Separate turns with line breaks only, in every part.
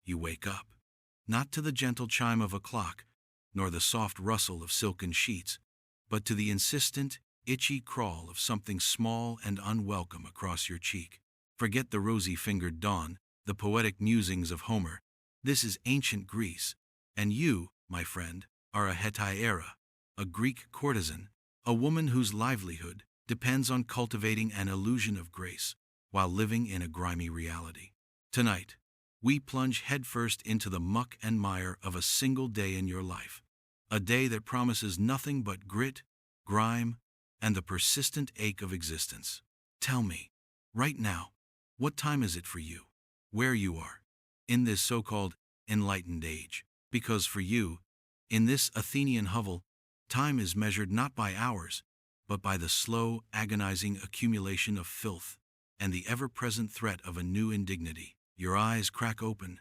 you wake up. Not to the gentle chime of a clock, nor the soft rustle of silken sheets, but to the insistent, itchy crawl of something small and unwelcome across your cheek. Forget the rosy-fingered dawn, the poetic musings of Homer. This is ancient Greece, and you, my friend, are a hetaira, a Greek courtesan, a woman whose livelihood depends on cultivating an illusion of grace while living in a grimy reality. Tonight, we plunge headfirst into the muck and mire of a single day in your life, a day that promises nothing but grit, grime, and the persistent ache of existence. Tell me, right now, what time is it for you, where you are, in this so-called enlightened age? Because for you, in this Athenian hovel, time is measured not by hours, but by the slow, agonizing accumulation of filth and the ever-present threat of a new indignity. Your eyes crack open,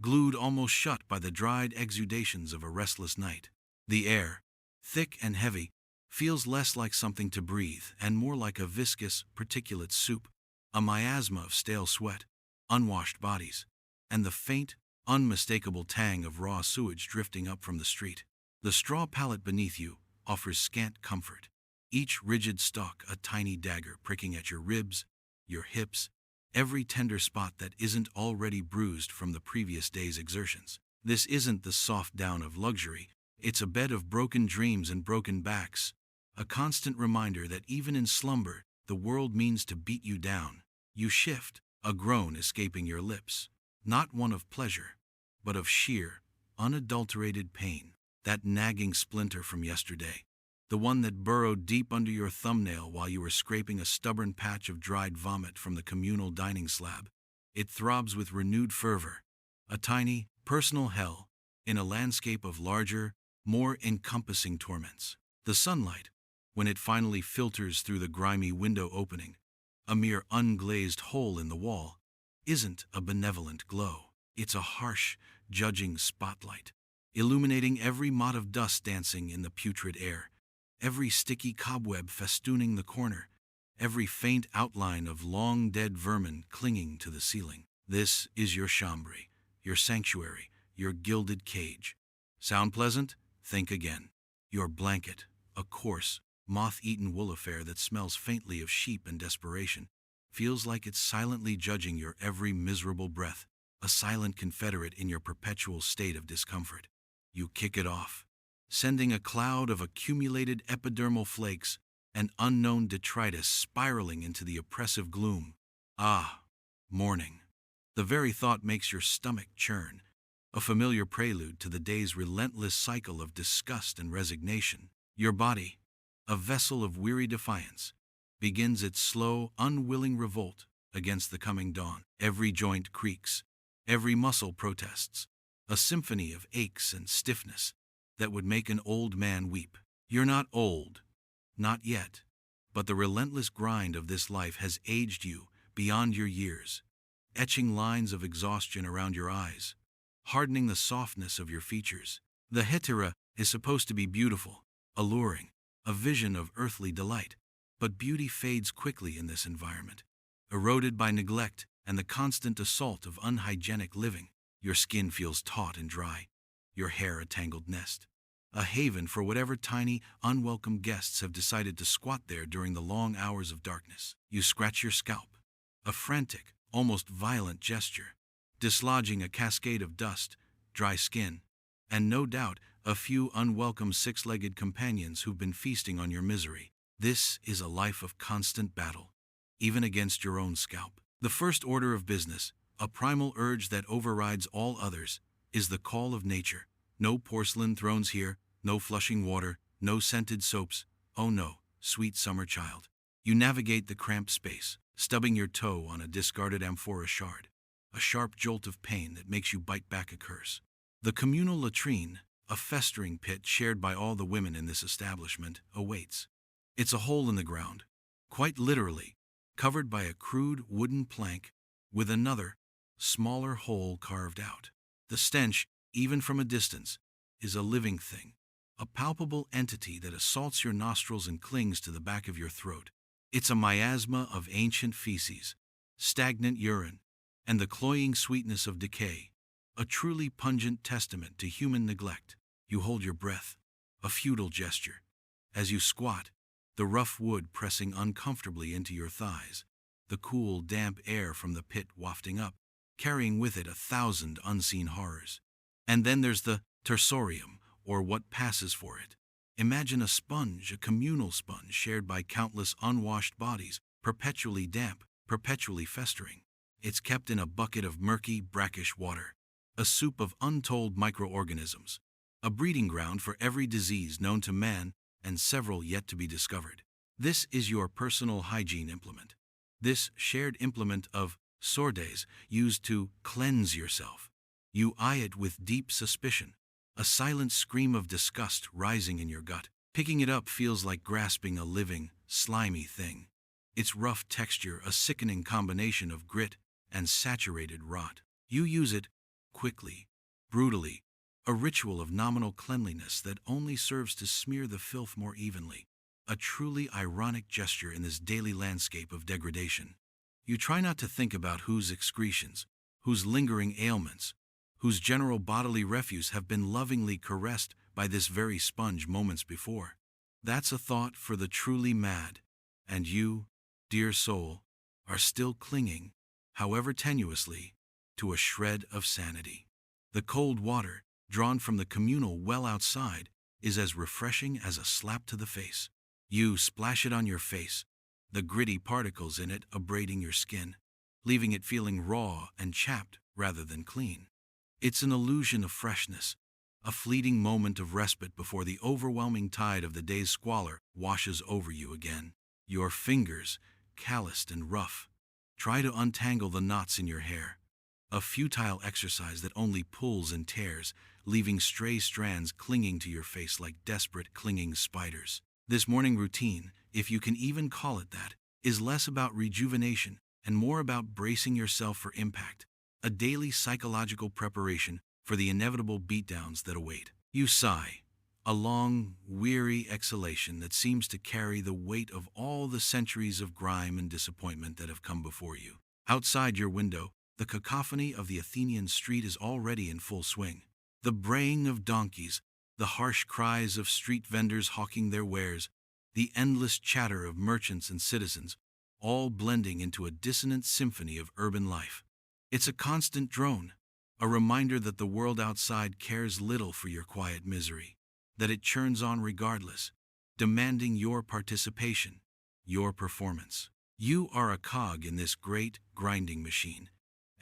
glued almost shut by the dried exudations of a restless night. The air, thick and heavy, feels less like something to breathe and more like a viscous, particulate soup, a miasma of stale sweat, unwashed bodies, and the faint, unmistakable tang of raw sewage drifting up from the street. The straw pallet beneath you offers scant comfort, each rigid stalk a tiny dagger pricking at your ribs, your hips, every tender spot that isn't already bruised from the previous day's exertions. This isn't the soft down of luxury, it's a bed of broken dreams and broken backs, a constant reminder that even in slumber, the world means to beat you down. You shift, a groan escaping your lips, not one of pleasure, but of sheer, unadulterated pain, that nagging splinter from yesterday, the one that burrowed deep under your thumbnail while you were scraping a stubborn patch of dried vomit from the communal dining slab. It throbs with renewed fervor, a tiny, personal hell in a landscape of larger, more encompassing torments. The sunlight, when it finally filters through the grimy window opening, a mere unglazed hole in the wall, isn't a benevolent glow. It's a harsh, judging spotlight, illuminating every mot of dust dancing in the putrid air, every sticky cobweb festooning the corner, every faint outline of long-dead vermin clinging to the ceiling. This is your chambre, your sanctuary, your gilded cage. Sound pleasant? Think again. Your blanket, a coarse, moth-eaten wool affair that smells faintly of sheep and desperation, feels like it's silently judging your every miserable breath, a silent confederate in your perpetual state of discomfort. You kick it off, sending a cloud of accumulated epidermal flakes and unknown detritus spiraling into the oppressive gloom. Ah, morning. The very thought makes your stomach churn, a familiar prelude to the day's relentless cycle of disgust and resignation. Your body, a vessel of weary defiance, begins its slow, unwilling revolt against the coming dawn. Every joint creaks, every muscle protests, a symphony of aches and stiffness that would make an old man weep. You're not old, not yet, but the relentless grind of this life has aged you beyond your years, etching lines of exhaustion around your eyes, hardening the softness of your features. The hetera is supposed to be beautiful, alluring, a vision of earthly delight, but beauty fades quickly in this environment, eroded by neglect and the constant assault of unhygienic living. Your skin feels taut and dry, your hair a tangled nest, a haven for whatever tiny, unwelcome guests have decided to squat there during the long hours of darkness. You scratch your scalp, a frantic, almost violent gesture, dislodging a cascade of dust, dry skin, and no doubt a few unwelcome six-legged companions who've been feasting on your misery. This is a life of constant battle, even against your own scalp. The first order of business, a primal urge that overrides all others, is the call of nature. No porcelain thrones here, no flushing water, no scented soaps. Oh no, sweet summer child. You navigate the cramped space, stubbing your toe on a discarded amphora shard, a sharp jolt of pain that makes you bite back a curse. The communal latrine, a festering pit shared by all the women in this establishment, awaits. It's a hole in the ground, quite literally, covered by a crude wooden plank with another, smaller hole carved out. The stench, even from a distance, is a living thing, a palpable entity that assaults your nostrils and clings to the back of your throat. It's a miasma of ancient feces, stagnant urine, and the cloying sweetness of decay, a truly pungent testament to human neglect. You hold your breath, a futile gesture. As you squat, the rough wood pressing uncomfortably into your thighs, the cool, damp air from the pit wafting up, carrying with it 1,000 unseen horrors. And then there's the tersorium, or what passes for it. Imagine a sponge, a communal sponge shared by countless unwashed bodies, perpetually damp, perpetually festering. It's kept in a bucket of murky, brackish water, a soup of untold microorganisms, a breeding ground for every disease known to man and several yet to be discovered. This is your personal hygiene implement. This shared implement of sordes used to cleanse yourself. You eye it with deep suspicion, a silent scream of disgust rising in your gut. Picking it up feels like grasping a living, slimy thing. Its rough texture a sickening combination of grit and saturated rot. You use it quickly, brutally, a ritual of nominal cleanliness that only serves to smear the filth more evenly. A truly ironic gesture in this daily landscape of degradation. You try not to think about whose excretions, whose lingering ailments, whose general bodily refuse have been lovingly caressed by this very sponge moments before. That's a thought for the truly mad, and you, dear soul, are still clinging, however tenuously, to a shred of sanity. The cold water, drawn from the communal well outside, is as refreshing as a slap to the face. You splash it on your face, the gritty particles in it abrading your skin, leaving it feeling raw and chapped rather than clean. It's an illusion of freshness, a fleeting moment of respite before the overwhelming tide of the day's squalor washes over you again. Your fingers, calloused and rough, try to untangle the knots in your hair, a futile exercise that only pulls and tears, leaving stray strands clinging to your face like desperate clinging spiders. This morning routine, if you can even call it that, is less about rejuvenation and more about bracing yourself for impact, a daily psychological preparation for the inevitable beatdowns that await. You sigh, a long, weary exhalation that seems to carry the weight of all the centuries of grime and disappointment that have come before you. Outside your window, the cacophony of the Athenian street is already in full swing. The braying of donkeys, the harsh cries of street vendors hawking their wares, the endless chatter of merchants and citizens, all blending into a dissonant symphony of urban life. It's a constant drone, a reminder that the world outside cares little for your quiet misery, that it churns on regardless, demanding your participation, your performance. You are a cog in this great, grinding machine,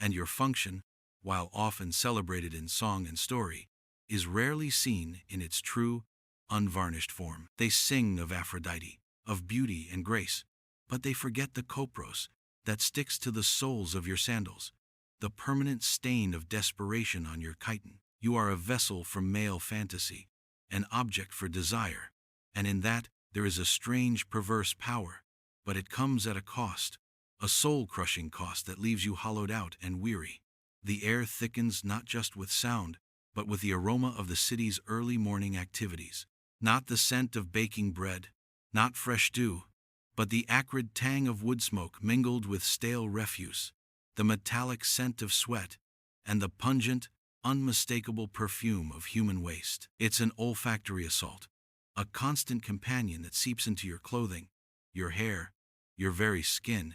and your function, while often celebrated in song and story, is rarely seen in its true, unvarnished form. They sing of Aphrodite, of beauty and grace, but they forget the kopros that sticks to the soles of your sandals, the permanent stain of desperation on your chiton. You are a vessel for male fantasy, an object for desire, and in that there is a strange perverse power, but it comes at a cost, a soul-crushing cost that leaves you hollowed out and weary. The air thickens not just with sound, but with the aroma of the city's early morning activities. Not the scent of baking bread, not fresh dew, but the acrid tang of wood smoke mingled with stale refuse, the metallic scent of sweat, and the pungent, unmistakable perfume of human waste. It's an olfactory assault, a constant companion that seeps into your clothing, your hair, your very skin,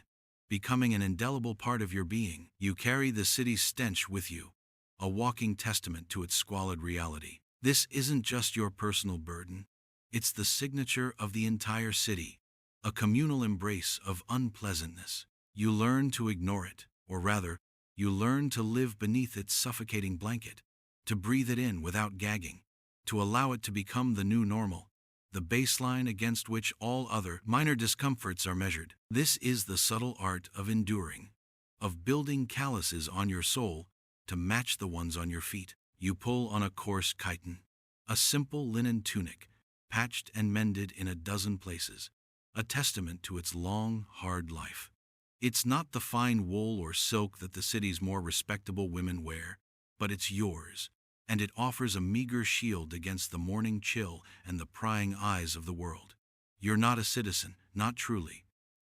becoming an indelible part of your being. You carry the city's stench with you, a walking testament to its squalid reality. This isn't just your personal burden, it's the signature of the entire city, a communal embrace of unpleasantness. You learn to ignore it, or rather, you learn to live beneath its suffocating blanket, to breathe it in without gagging, to allow it to become the new normal, the baseline against which all other minor discomforts are measured. This is the subtle art of enduring, of building calluses on your soul to match the ones on your feet. You pull on a coarse chiton, a simple linen tunic, patched and mended in a dozen places, a testament to its long, hard life. It's not the fine wool or silk that the city's more respectable women wear, but it's yours, and it offers a meager shield against the morning chill and the prying eyes of the world. You're not a citizen, not truly.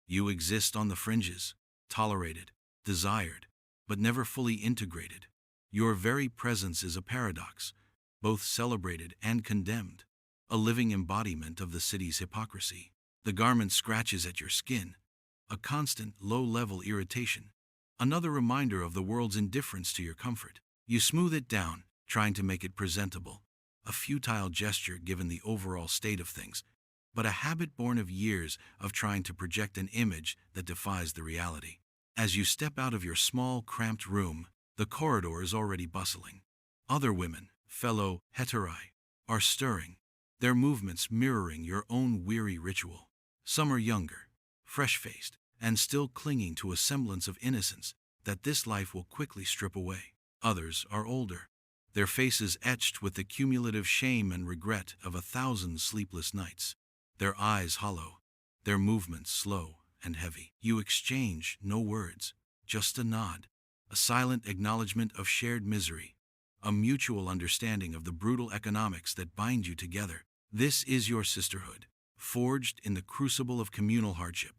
You exist on the fringes, tolerated, desired, but never fully integrated. Your very presence is a paradox, both celebrated and condemned, a living embodiment of the city's hypocrisy. The garment scratches at your skin, a constant low-level irritation, another reminder of the world's indifference to your comfort. You smooth it down, trying to make it presentable, a futile gesture given the overall state of things, but a habit born of years of trying to project an image that defies the reality. As you step out of your small, cramped room, the corridor is already bustling. Other women, fellow heteri, are stirring, their movements mirroring your own weary ritual. Some are younger, fresh-faced, and still clinging to a semblance of innocence that this life will quickly strip away. Others are older, their faces etched with the cumulative shame and regret of 1,000 sleepless nights, their eyes hollow, their movements slow and heavy. You exchange no words, just a nod, a silent acknowledgement of shared misery, a mutual understanding of the brutal economics that bind you together. This is your sisterhood, forged in the crucible of communal hardship,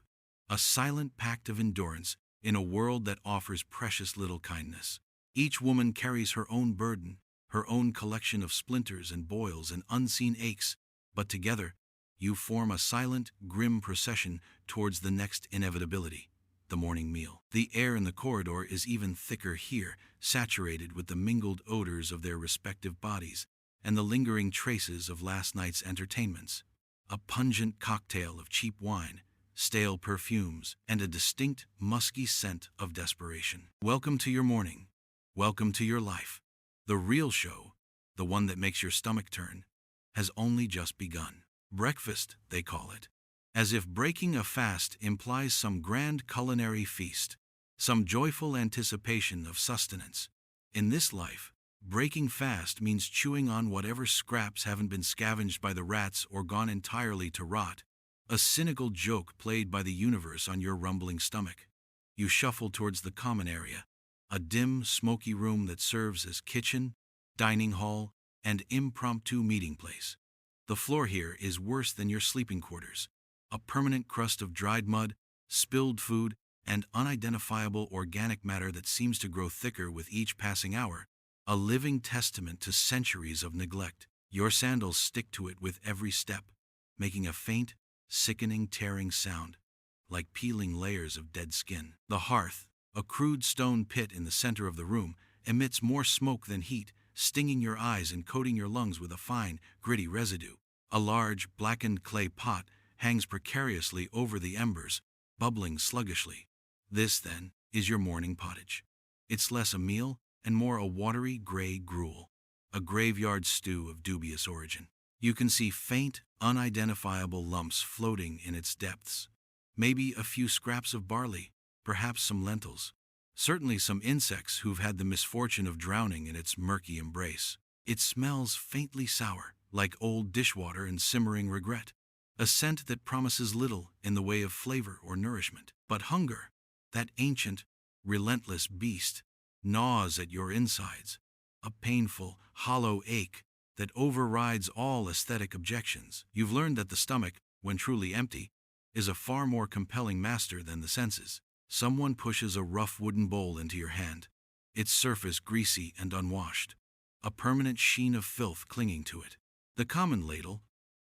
a silent pact of endurance in a world that offers precious little kindness. Each woman carries her own burden, her own collection of splinters and boils and unseen aches, but together, you form a silent, grim procession towards the next inevitability, the morning meal. The air in the corridor is even thicker here, saturated with the mingled odors of their respective bodies and the lingering traces of last night's entertainments. A pungent cocktail of cheap wine, stale perfumes, and a distinct, musky scent of desperation. Welcome to your morning. Welcome to your life. The real show, the one that makes your stomach turn, has only just begun. Breakfast, they call it, as if breaking a fast implies some grand culinary feast, some joyful anticipation of sustenance. In this life, breaking fast means chewing on whatever scraps haven't been scavenged by the rats or gone entirely to rot, a cynical joke played by the universe on your rumbling stomach. You shuffle towards the common area, a dim, smoky room that serves as kitchen, dining hall, and impromptu meeting place. The floor here is worse than your sleeping quarters, a permanent crust of dried mud, spilled food, and unidentifiable organic matter that seems to grow thicker with each passing hour, a living testament to centuries of neglect. Your sandals stick to it with every step, making a faint, sickening, tearing sound, like peeling layers of dead skin. The hearth, a crude stone pit in the center of the room, emits more smoke than heat, stinging your eyes and coating your lungs with a fine, gritty residue. A large, blackened clay pot hangs precariously over the embers, bubbling sluggishly. This, then, is your morning pottage. It's less a meal and more a watery gray gruel, a graveyard stew of dubious origin. You can see faint, unidentifiable lumps floating in its depths. Maybe a few scraps of barley, perhaps some lentils. Certainly some insects who've had the misfortune of drowning in its murky embrace. It smells faintly sour, like old dishwater and simmering regret, a scent that promises little in the way of flavor or nourishment. But hunger, that ancient, relentless beast, gnaws at your insides, a painful, hollow ache that overrides all aesthetic objections. You've learned that the stomach, when truly empty, is a far more compelling master than the senses. Someone pushes a rough wooden bowl into your hand, its surface greasy and unwashed, a permanent sheen of filth clinging to it. The common ladle,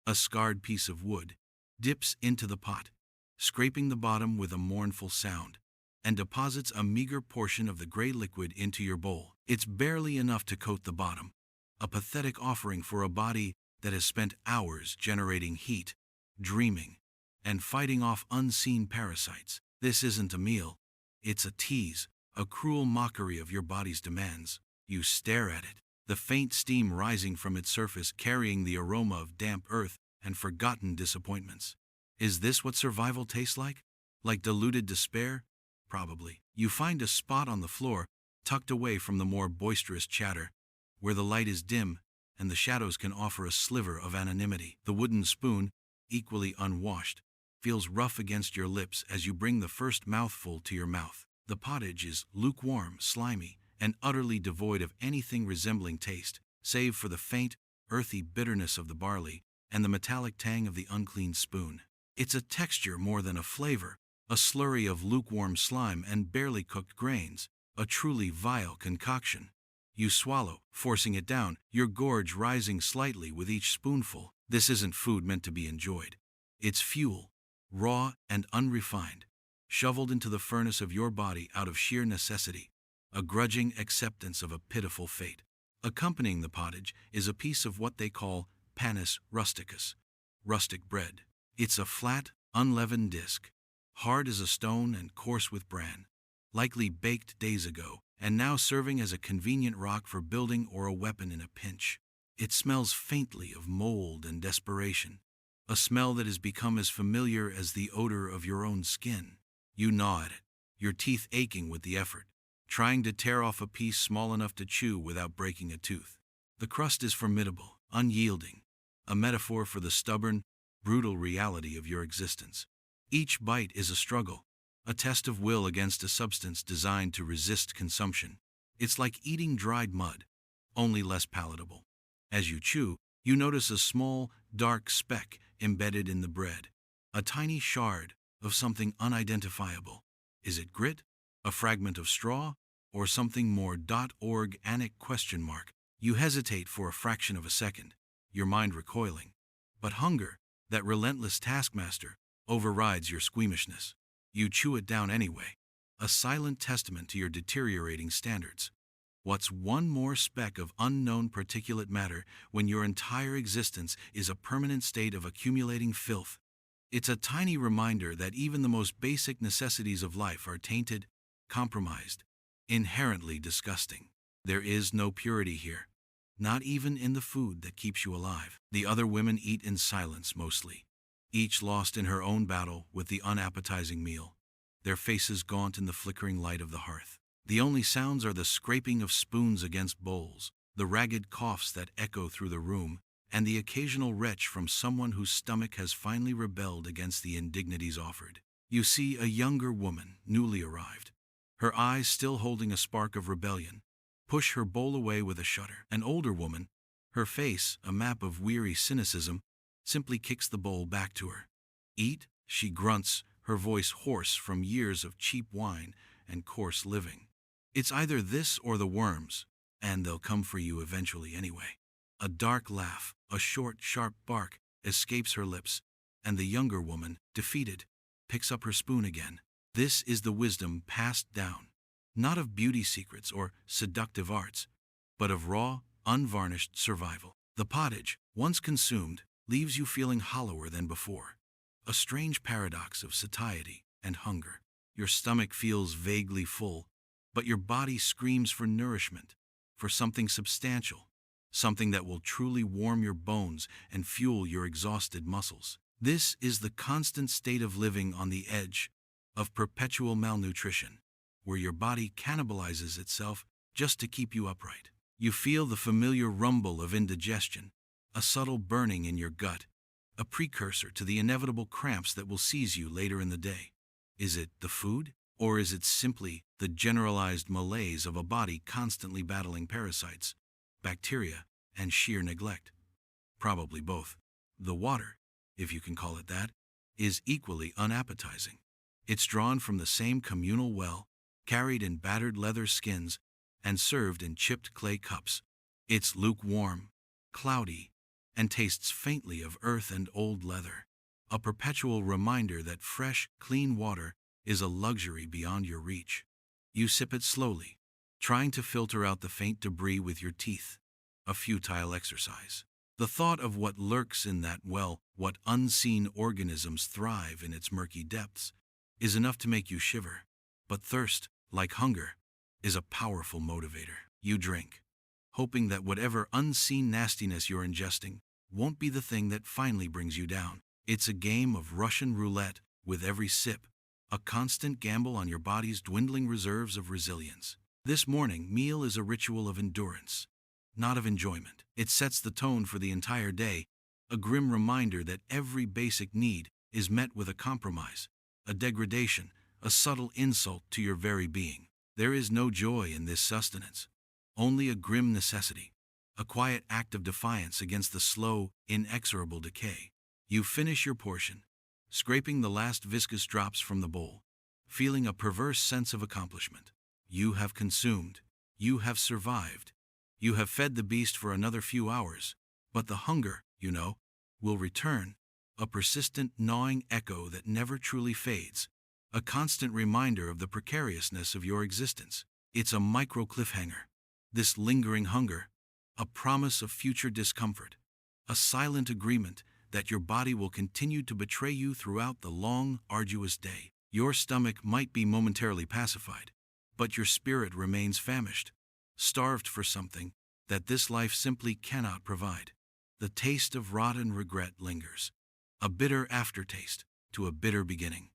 a scarred piece of wood, dips into the pot, scraping the bottom with a mournful sound, and deposits a meager portion of the gray liquid into your bowl. It's barely enough to coat the bottom, a pathetic offering for a body that has spent hours generating heat, dreaming, and fighting off unseen parasites. This isn't a meal, it's a tease, a cruel mockery of your body's demands. You stare at it, the faint steam rising from its surface carrying the aroma of damp earth and forgotten disappointments. Is this what survival tastes like? Like diluted despair? Probably. You find a spot on the floor, tucked away from the more boisterous chatter, where the light is dim and the shadows can offer a sliver of anonymity. The wooden spoon, equally unwashed, feels rough against your lips as you bring the first mouthful to your mouth. The pottage is lukewarm, slimy, and utterly devoid of anything resembling taste, save for the faint, earthy bitterness of the barley and the metallic tang of the unclean spoon. It's a texture more than a flavor, a slurry of lukewarm slime and barely cooked grains, a truly vile concoction. You swallow, forcing it down, your gorge rising slightly with each spoonful. This isn't food meant to be enjoyed. It's fuel, raw and unrefined, shoveled into the furnace of your body out of sheer necessity, a grudging acceptance of a pitiful fate. Accompanying the pottage is a piece of what they call panis rusticus, rustic bread. It's a flat, unleavened disc, hard as a stone and coarse with bran, likely baked days ago, and now serving as a convenient rock for building or a weapon in a pinch. It smells faintly of mold and desperation, a smell that has become as familiar as the odor of your own skin. You gnaw at it, your teeth aching with the effort, trying to tear off a piece small enough to chew without breaking a tooth. The crust is formidable, unyielding, a metaphor for the stubborn, brutal reality of your existence. Each bite is a struggle, a test of will against a substance designed to resist consumption. It's like eating dried mud, only less palatable. As you chew, you notice a small, dark speck embedded in the bread, a tiny shard of something unidentifiable. Is it grit, a fragment of straw, or something more? Organic ? You hesitate for a fraction of a second, your mind recoiling. But hunger, that relentless taskmaster, overrides your squeamishness. You chew it down anyway, a silent testament to your deteriorating standards. What's one more speck of unknown particulate matter when your entire existence is a permanent state of accumulating filth? It's a tiny reminder that even the most basic necessities of life are tainted, compromised, inherently disgusting. There is no purity here, not even in the food that keeps you alive. The other women eat in silence mostly, each lost in her own battle with the unappetizing meal, their faces gaunt in the flickering light of the hearth. The only sounds are the scraping of spoons against bowls, the ragged coughs that echo through the room, and the occasional retch from someone whose stomach has finally rebelled against the indignities offered. You see a younger woman, newly arrived, her eyes still holding a spark of rebellion, push her bowl away with a shudder. An older woman, her face a map of weary cynicism, simply kicks the bowl back to her. Eat, she grunts, her voice hoarse from years of cheap wine and coarse living. It's either this or the worms, and they'll come for you eventually anyway. A dark laugh, a short, sharp bark, escapes her lips, and the younger woman, defeated, picks up her spoon again. This is the wisdom passed down, not of beauty secrets or seductive arts, but of raw, unvarnished survival. The pottage, once consumed, leaves you feeling hollower than before, a strange paradox of satiety and hunger. Your stomach feels vaguely full, but your body screams for nourishment, for something substantial, something that will truly warm your bones and fuel your exhausted muscles. This is the constant state of living on the edge of perpetual malnutrition, where your body cannibalizes itself just to keep you upright. You feel the familiar rumble of indigestion, a subtle burning in your gut, a precursor to the inevitable cramps that will seize you later in the day. Is it the food? Or is it simply the generalized malaise of a body constantly battling parasites, bacteria, and sheer neglect? Probably both. The water, if you can call it that, is equally unappetizing. It's drawn from the same communal well, carried in battered leather skins, and served in chipped clay cups. It's lukewarm, cloudy, and tastes faintly of earth and old leather, a perpetual reminder that fresh, clean water is a luxury beyond your reach. You sip it slowly, trying to filter out the faint debris with your teeth, a futile exercise. The thought of what lurks in that well, what unseen organisms thrive in its murky depths, is enough to make you shiver. But thirst, like hunger, is a powerful motivator. You drink, hoping that whatever unseen nastiness you're ingesting won't be the thing that finally brings you down. It's a game of Russian roulette with every sip, a constant gamble on your body's dwindling reserves of resilience. This morning meal is a ritual of endurance, not of enjoyment. It sets the tone for the entire day, a grim reminder that every basic need is met with a compromise, a degradation, a subtle insult to your very being. There is no joy in this sustenance, only a grim necessity, a quiet act of defiance against the slow, inexorable decay. You finish your portion, scraping the last viscous drops from the bowl, feeling a perverse sense of accomplishment. You have consumed, you have survived, You have fed the beast for another few hours, but the hunger, will return, a persistent gnawing echo that never truly fades, a constant reminder of the precariousness of your existence. It's a micro cliffhanger. This lingering hunger, a promise of future discomfort, a silent agreement that your body will continue to betray you throughout the long, arduous day. Your stomach might be momentarily pacified, but your spirit remains famished, starved for something that this life simply cannot provide. The taste of rotten regret lingers, a bitter aftertaste to a bitter beginning.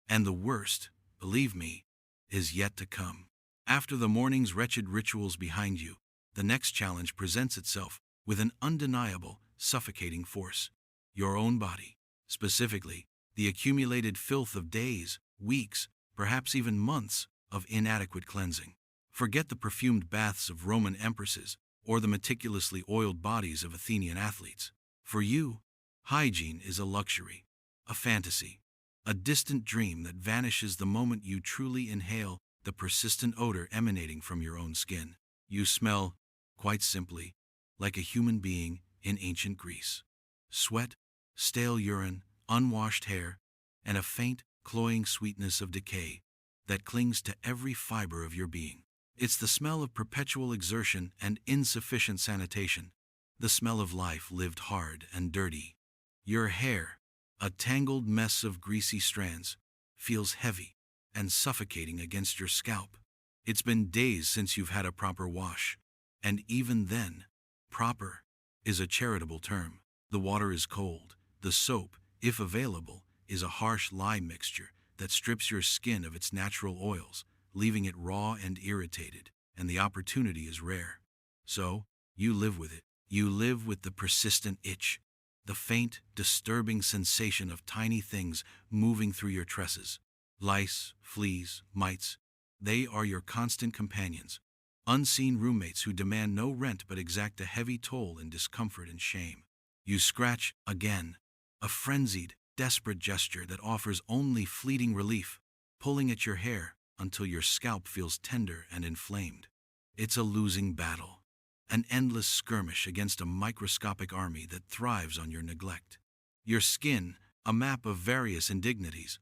And the worst, believe me, is yet to come. After the morning's wretched rituals behind you, the next challenge presents itself with an undeniable, suffocating force. Your own body, specifically, the accumulated filth of days, weeks, perhaps even months of inadequate cleansing. Forget the perfumed baths of Roman empresses or the meticulously oiled bodies of Athenian athletes. For you, hygiene is a luxury, a fantasy, a distant dream that vanishes the moment you truly inhale the persistent odor emanating from your own skin. You smell, quite simply, like a human being in ancient Greece. Sweat, stale urine, unwashed hair, and a faint, cloying sweetness of decay that clings to every fiber of your being. It's the smell of perpetual exertion and insufficient sanitation, the smell of life lived hard and dirty. Your hair, a tangled mess of greasy strands, feels heavy and suffocating against your scalp. It's been days since you've had a proper wash, and even then, proper is a charitable term. The water is cold. The soap, if available, is a harsh lye mixture that strips your skin of its natural oils, leaving it raw and irritated, and the opportunity is rare. So, you live with it. You live with the persistent itch, the faint, disturbing sensation of tiny things moving through your tresses. Lice, fleas, mites, they are your constant companions, unseen roommates who demand no rent but exact a heavy toll in discomfort and shame. You scratch again, a frenzied, desperate gesture that offers only fleeting relief, pulling at your hair until your scalp feels tender and inflamed. It's a losing battle, an endless skirmish against a microscopic army that thrives on your neglect. Your skin, a map of various indignities,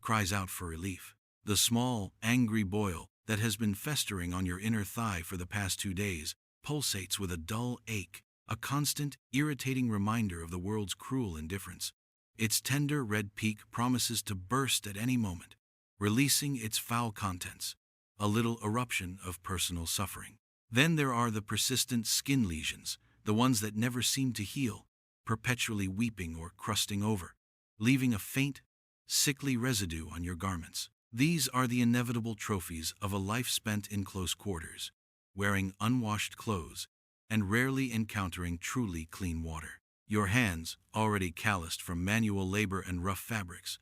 cries out for relief. The small, angry boil that has been festering on your inner thigh for the past 2 days pulsates with a dull ache, a constant, irritating reminder of the world's cruel indifference. Its tender red peak promises to burst at any moment, releasing its foul contents, a little eruption of personal suffering. Then there are the persistent skin lesions, the ones that never seem to heal, perpetually weeping or crusting over, leaving a faint, sickly residue on your garments. These are the inevitable trophies of a life spent in close quarters, wearing unwashed clothes, and rarely encountering truly clean water. Your hands, already calloused from manual labor and rough fabrics,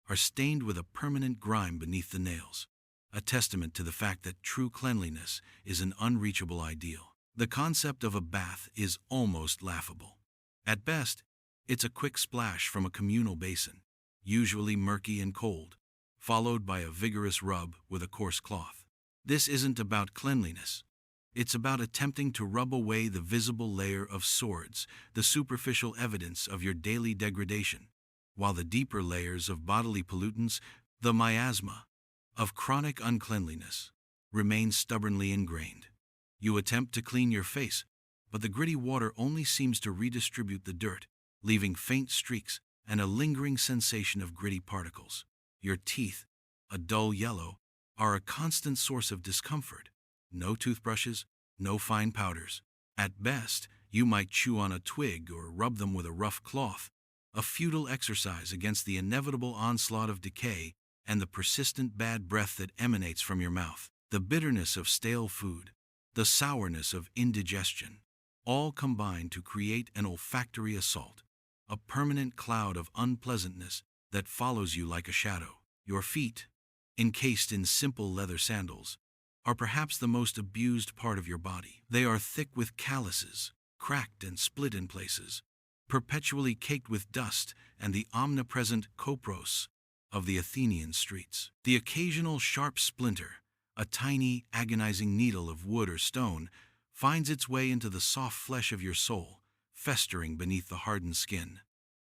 are stained with a permanent grime beneath the nails, a testament to the fact that true cleanliness is an unreachable ideal. The concept of a bath is almost laughable. At best, it's a quick splash from a communal basin, usually murky and cold, followed by a vigorous rub with a coarse cloth. This isn't about cleanliness. It's about attempting to rub away the visible layer of swords, the superficial evidence of your daily degradation, while the deeper layers of bodily pollutants, the miasma of chronic uncleanliness, remain stubbornly ingrained. You attempt to clean your face, but the gritty water only seems to redistribute the dirt, leaving faint streaks and a lingering sensation of gritty particles. Your teeth, a dull yellow, are a constant source of discomfort. No toothbrushes, no fine powders. At best, you might chew on a twig or rub them with a rough cloth, a futile exercise against the inevitable onslaught of decay and the persistent bad breath that emanates from your mouth. The bitterness of stale food, the sourness of indigestion, all combine to create an olfactory assault, a permanent cloud of unpleasantness that follows you like a shadow. Your feet, encased in simple leather sandals, are perhaps the most abused part of your body. They are thick with calluses, cracked and split in places, perpetually caked with dust and the omnipresent copros of the Athenian streets. The occasional sharp splinter, a tiny, agonizing needle of wood or stone, finds its way into the soft flesh of your soul, festering beneath the hardened skin.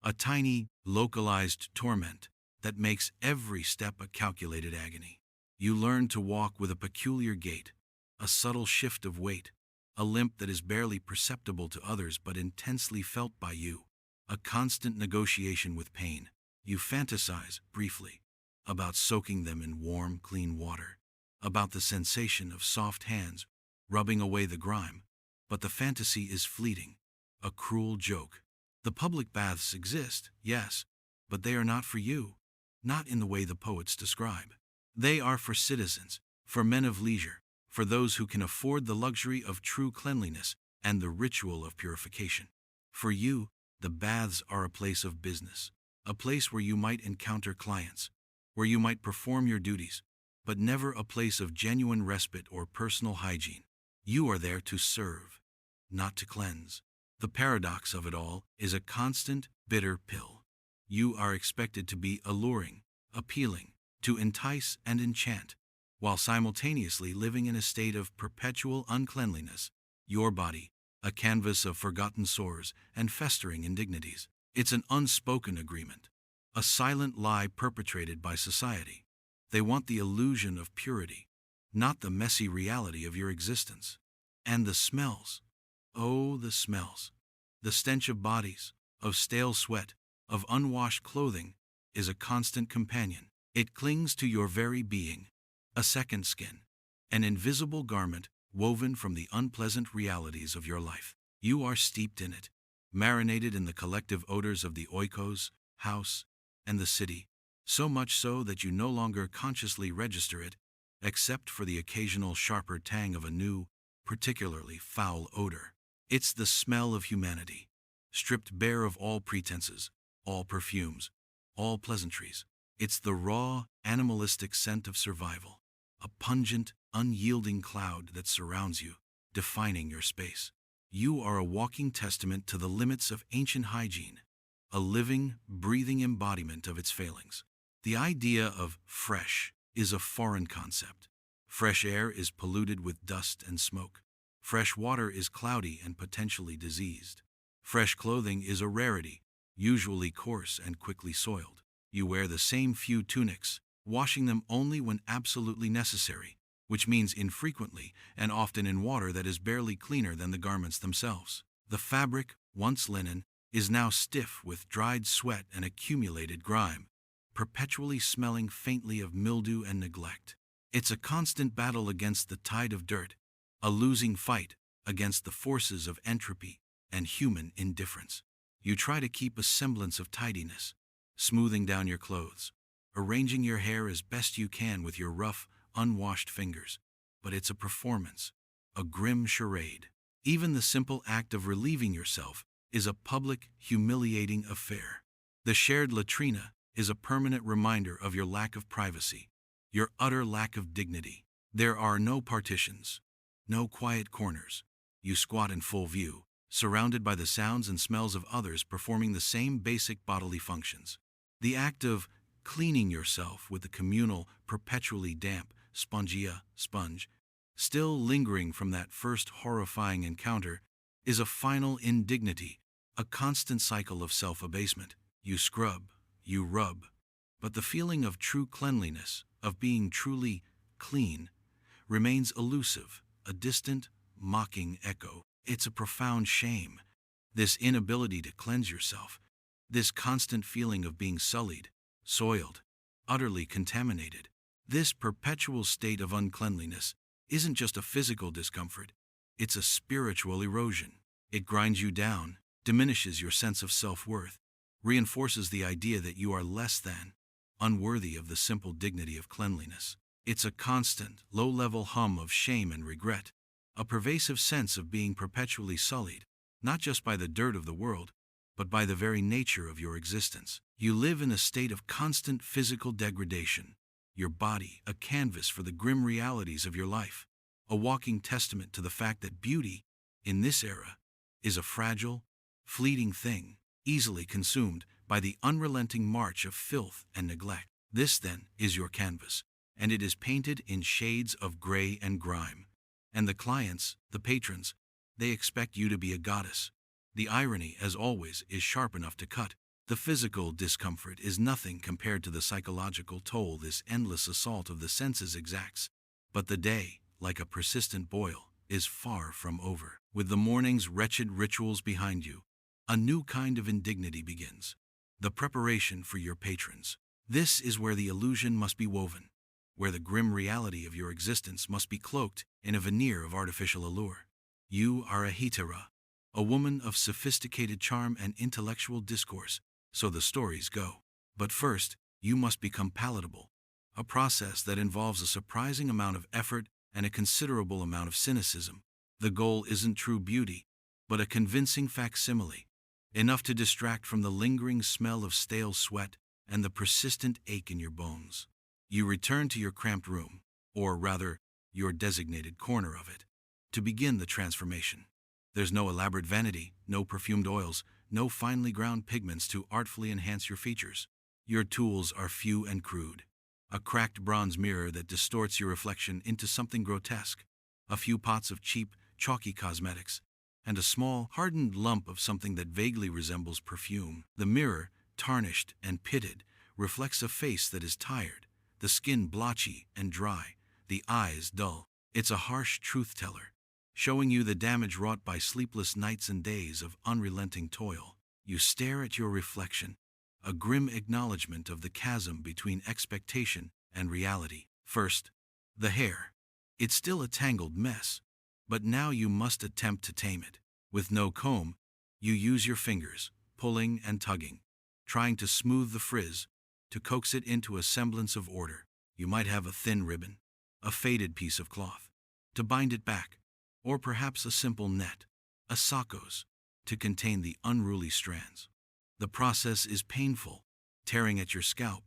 A tiny, localized torment that makes every step a calculated agony. You learn to walk with a peculiar gait, a subtle shift of weight, a limp that is barely perceptible to others but intensely felt by you. A constant negotiation with pain. You fantasize, briefly, about soaking them in warm, clean water, about the sensation of soft hands rubbing away the grime, but the fantasy is fleeting, a cruel joke. The public baths exist, yes, but they are not for you, not in the way the poets describe. They are for citizens, for men of leisure, for those who can afford the luxury of true cleanliness and the ritual of purification. For you, the baths are a place of business, a place where you might encounter clients, where you might perform your duties, but never a place of genuine respite or personal hygiene. You are there to serve, not to cleanse. The paradox of it all is a constant, bitter pill. You are expected to be alluring, appealing, to entice and enchant, while simultaneously living in a state of perpetual uncleanliness. Your body, a canvas of forgotten sores and festering indignities. It's an unspoken agreement, a silent lie perpetrated by society. They want the illusion of purity, not the messy reality of your existence. And the smells. Oh, the smells. The stench of bodies, of stale sweat, of unwashed clothing, is a constant companion. It clings to your very being. A second skin. An invisible garment woven from the unpleasant realities of your life. You are steeped in it, marinated in the collective odors of the oikos, house, and the city, so much so that you no longer consciously register it, except for the occasional sharper tang of a new, particularly foul odor. It's the smell of humanity, stripped bare of all pretenses, all perfumes, all pleasantries. It's the raw, animalistic scent of survival, a pungent, unyielding cloud that surrounds you, defining your space. You are a walking testament to the limits of ancient hygiene, a living, breathing embodiment of its failings. The idea of fresh is a foreign concept. Fresh air is polluted with dust and smoke. Fresh water is cloudy and potentially diseased. Fresh clothing is a rarity, usually coarse and quickly soiled. You wear the same few tunics, washing them only when absolutely necessary, which means infrequently and often in water that is barely cleaner than the garments themselves. The fabric, once linen, is now stiff with dried sweat and accumulated grime, perpetually smelling faintly of mildew and neglect. It's a constant battle against the tide of dirt, a losing fight against the forces of entropy and human indifference. You try to keep a semblance of tidiness, smoothing down your clothes, arranging your hair as best you can with your rough, unwashed fingers, but it's a performance, a grim charade. Even the simple act of relieving yourself is a public, humiliating affair. The shared latrina is a permanent reminder of your lack of privacy, your utter lack of dignity. There are no partitions, no quiet corners. You squat in full view, surrounded by the sounds and smells of others performing the same basic bodily functions. The act of cleaning yourself with the communal, perpetually damp, sponge, still lingering from that first horrifying encounter, is a final indignity, a constant cycle of self-abasement. You scrub, you rub, but the feeling of true cleanliness, of being truly clean, remains elusive, a distant, mocking echo. It's a profound shame, this inability to cleanse yourself, this constant feeling of being sullied, soiled, utterly contaminated. This perpetual state of uncleanliness isn't just a physical discomfort, it's a spiritual erosion. It grinds you down, diminishes your sense of self-worth, reinforces the idea that you are less than, unworthy of the simple dignity of cleanliness. It's a constant, low-level hum of shame and regret, a pervasive sense of being perpetually sullied, not just by the dirt of the world, but by the very nature of your existence. You live in a state of constant physical degradation, your body a canvas for the grim realities of your life, a walking testament to the fact that beauty, in this era, is a fragile, fleeting thing, easily consumed by the unrelenting march of filth and neglect. This, then, is your canvas, and it is painted in shades of gray and grime, And the clients, the patrons, they expect you to be a goddess. The irony, as always, is sharp enough to cut. The physical discomfort is nothing compared to the psychological toll this endless assault of the senses exacts. But the day, like a persistent boil, is far from over. With the morning's wretched rituals behind you, a new kind of indignity begins. The preparation for your patrons. This is where the illusion must be woven, where the grim reality of your existence must be cloaked in a veneer of artificial allure. You are a hetera, a woman of sophisticated charm and intellectual discourse, so the stories go. But first, you must become palatable, a process that involves a surprising amount of effort and a considerable amount of cynicism. The goal isn't true beauty, but a convincing facsimile, enough to distract from the lingering smell of stale sweat and the persistent ache in your bones. You return to your cramped room, or rather, your designated corner of it, to begin the transformation. There's no elaborate vanity, no perfumed oils, no finely ground pigments to artfully enhance your features. Your tools are few and crude. A cracked bronze mirror that distorts your reflection into something grotesque, a few pots of cheap, chalky cosmetics, and a small, hardened lump of something that vaguely resembles perfume. The mirror, tarnished and pitted, reflects a face that is tired, the skin blotchy and dry, the eyes dull. It's a harsh truth-teller, showing you the damage wrought by sleepless nights and days of unrelenting toil. You stare at your reflection, a grim acknowledgement of the chasm between expectation and reality. First, the hair. It's still a tangled mess, but now you must attempt to tame it. With no comb, you use your fingers, pulling and tugging, trying to smooth the frizz, to coax it into a semblance of order. You might have a thin ribbon, a faded piece of cloth, to bind it back, or perhaps a simple net, a sakos, to contain the unruly strands. The process is painful, tearing at your scalp,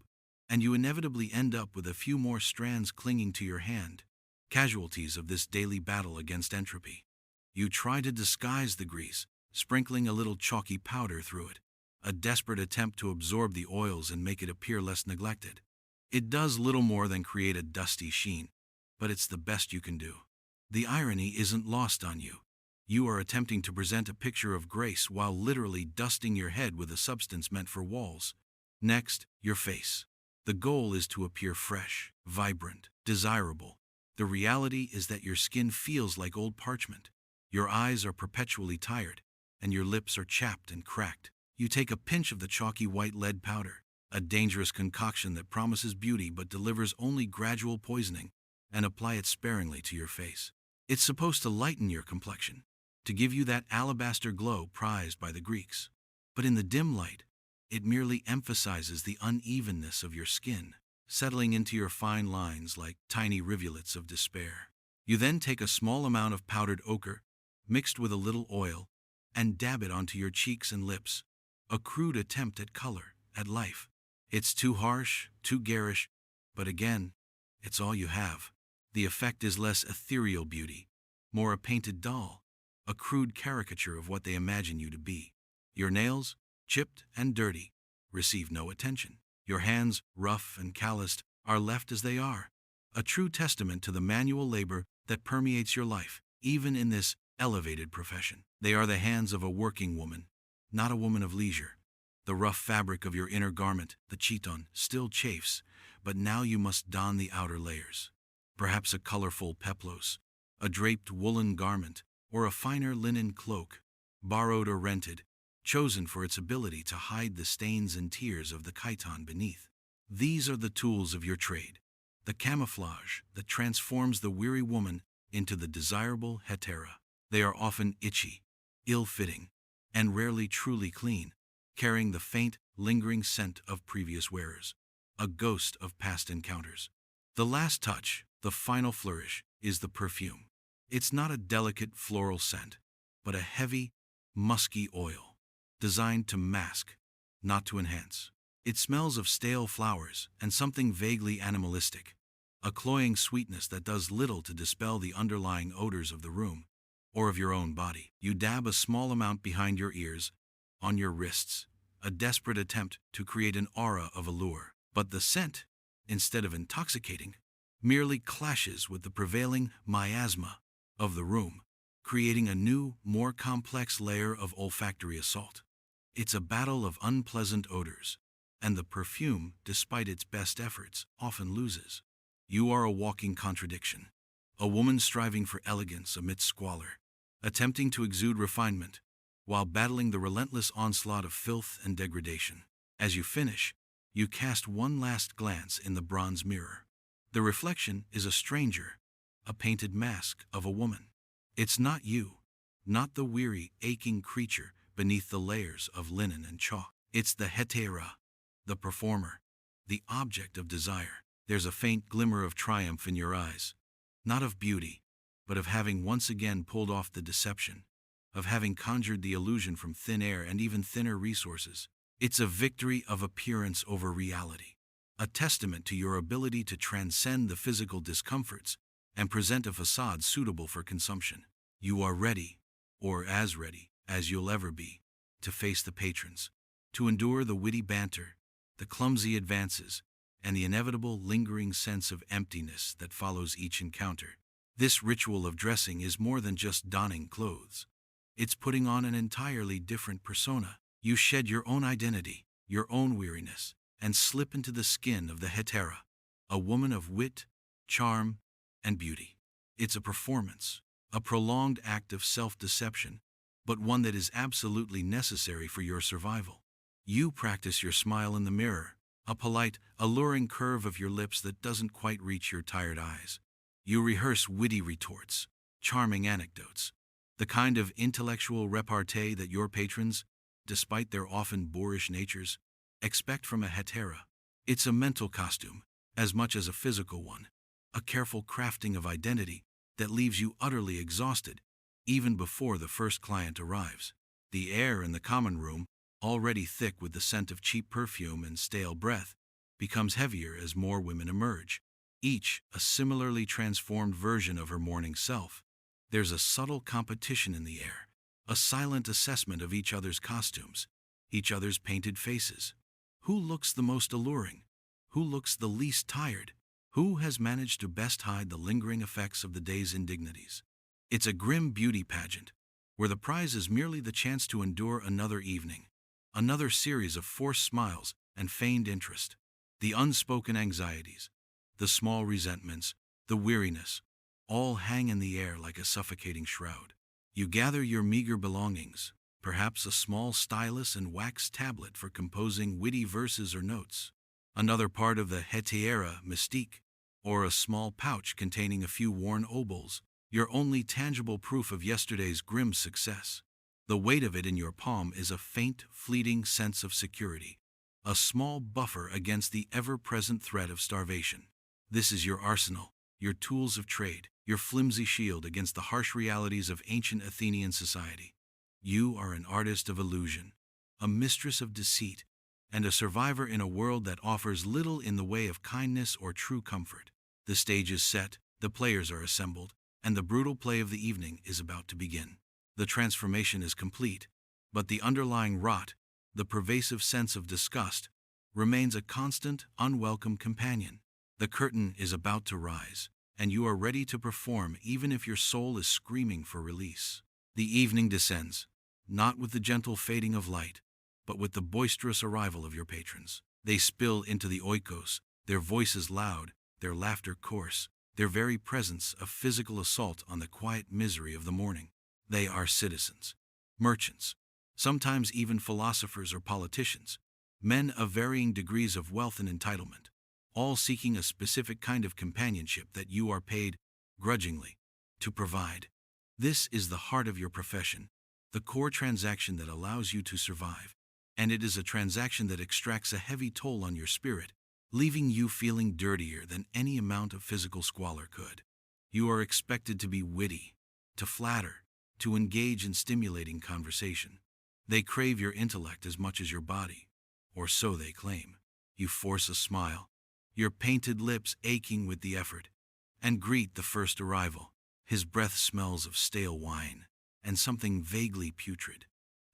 and you inevitably end up with a few more strands clinging to your hand, casualties of this daily battle against entropy. You try to disguise the grease, sprinkling a little chalky powder through it, a desperate attempt to absorb the oils and make it appear less neglected. It does little more than create a dusty sheen, but it's the best you can do. The irony isn't lost on you. You are attempting to present a picture of grace while literally dusting your head with a substance meant for walls. Next, your face. The goal is to appear fresh, vibrant, desirable. The reality is that your skin feels like old parchment. Your eyes are perpetually tired, and your lips are chapped and cracked. You take a pinch of the chalky white lead powder, a dangerous concoction that promises beauty but delivers only gradual poisoning, and apply it sparingly to your face. It's supposed to lighten your complexion, to give you that alabaster glow prized by the Greeks. But in the dim light, it merely emphasizes the unevenness of your skin, settling into your fine lines like tiny rivulets of despair. You then take a small amount of powdered ochre, mixed with a little oil, and dab it onto your cheeks and lips, a crude attempt at color, at life. It's too harsh, too garish, but again, it's all you have. The effect is less ethereal beauty, more a painted doll, a crude caricature of what they imagine you to be. Your nails, chipped and dirty, receive no attention. Your hands, rough and calloused, are left as they are, a true testament to the manual labor that permeates your life, even in this elevated profession. They are the hands of a working woman, not a woman of leisure. The rough fabric of your inner garment, the chiton, still chafes, but now you must don the outer layers. Perhaps a colorful peplos, a draped woolen garment, or a finer linen cloak, borrowed or rented, chosen for its ability to hide the stains and tears of the chiton beneath. These are the tools of your trade, the camouflage that transforms the weary woman into the desirable hetera. They are often itchy, ill-fitting, and rarely truly clean, carrying the faint, lingering scent of previous wearers, a ghost of past encounters. The last touch, the final flourish, is the perfume. It's not a delicate floral scent, but a heavy, musky oil, designed to mask, not to enhance. It smells of stale flowers and something vaguely animalistic, a cloying sweetness that does little to dispel the underlying odors of the room, or of your own body. You dab a small amount behind your ears, on your wrists, a desperate attempt to create an aura of allure. But the scent, instead of intoxicating, merely clashes with the prevailing miasma, of the room, creating a new, more complex layer of olfactory assault. It's a battle of unpleasant odors, and the perfume, despite its best efforts, often loses. You are a walking contradiction, a woman striving for elegance amidst squalor, attempting to exude refinement, while battling the relentless onslaught of filth and degradation. As you finish, you cast one last glance in the bronze mirror. The reflection is a stranger, a painted mask of a woman. It's not you, not the weary, aching creature beneath the layers of linen and chalk. It's the hetera, the performer, the object of desire. There's a faint glimmer of triumph in your eyes, not of beauty, but of having once again pulled off the deception, of having conjured the illusion from thin air and even thinner resources. It's a victory of appearance over reality, a testament to your ability to transcend the physical discomforts and present a facade suitable for consumption. You are ready, or as ready as you'll ever be, to face the patrons, to endure the witty banter, the clumsy advances, and the inevitable lingering sense of emptiness that follows each encounter. This ritual of dressing is more than just donning clothes. It's putting on an entirely different persona. You shed your own identity, your own weariness, and slip into the skin of the hetera, a woman of wit, charm, and beauty. It's a performance, a prolonged act of self-deception, but one that is absolutely necessary for your survival. You practice your smile in the mirror, a polite, alluring curve of your lips that doesn't quite reach your tired eyes. You rehearse witty retorts, charming anecdotes, the kind of intellectual repartee that your patrons, despite their often boorish natures, expect from a hetera. It's a mental costume, as much as a physical one, a careful crafting of identity that leaves you utterly exhausted, even before the first client arrives. The air in the common room, already thick with the scent of cheap perfume and stale breath, becomes heavier as more women emerge, each a similarly transformed version of her morning self. There's a subtle competition in the air, a silent assessment of each other's costumes, each other's painted faces. Who looks the most alluring? Who looks the least tired? Who has managed to best hide the lingering effects of the day's indignities? It's a grim beauty pageant, where the prize is merely the chance to endure another evening, another series of forced smiles and feigned interest. The unspoken anxieties, the small resentments, the weariness, all hang in the air like a suffocating shroud. You gather your meager belongings, perhaps a small stylus and wax tablet for composing witty verses or notes, another part of the hetera mystique, or a small pouch containing a few worn obols, your only tangible proof of yesterday's grim success. The weight of it in your palm is a faint, fleeting sense of security, a small buffer against the ever-present threat of starvation. This is your arsenal, your tools of trade, your flimsy shield against the harsh realities of ancient Athenian society. You are an artist of illusion, a mistress of deceit, and a survivor in a world that offers little in the way of kindness or true comfort. The stage is set, the players are assembled, and the brutal play of the evening is about to begin. The transformation is complete, but the underlying rot, the pervasive sense of disgust, remains a constant, unwelcome companion. The curtain is about to rise, and you are ready to perform even if your soul is screaming for release. The evening descends, not with the gentle fading of light, but with the boisterous arrival of your patrons. They spill into the oikos, their voices loud, their laughter coarse, their very presence a physical assault on the quiet misery of the morning. They are citizens, merchants, sometimes even philosophers or politicians, men of varying degrees of wealth and entitlement, all seeking a specific kind of companionship that you are paid, grudgingly, to provide. This is the heart of your profession, the core transaction that allows you to survive, and it is a transaction that extracts a heavy toll on your spirit, leaving you feeling dirtier than any amount of physical squalor could. You are expected to be witty, to flatter, to engage in stimulating conversation. They crave your intellect as much as your body, or so they claim. You force a smile, your painted lips aching with the effort, and greet the first arrival. His breath smells of stale wine and something vaguely putrid,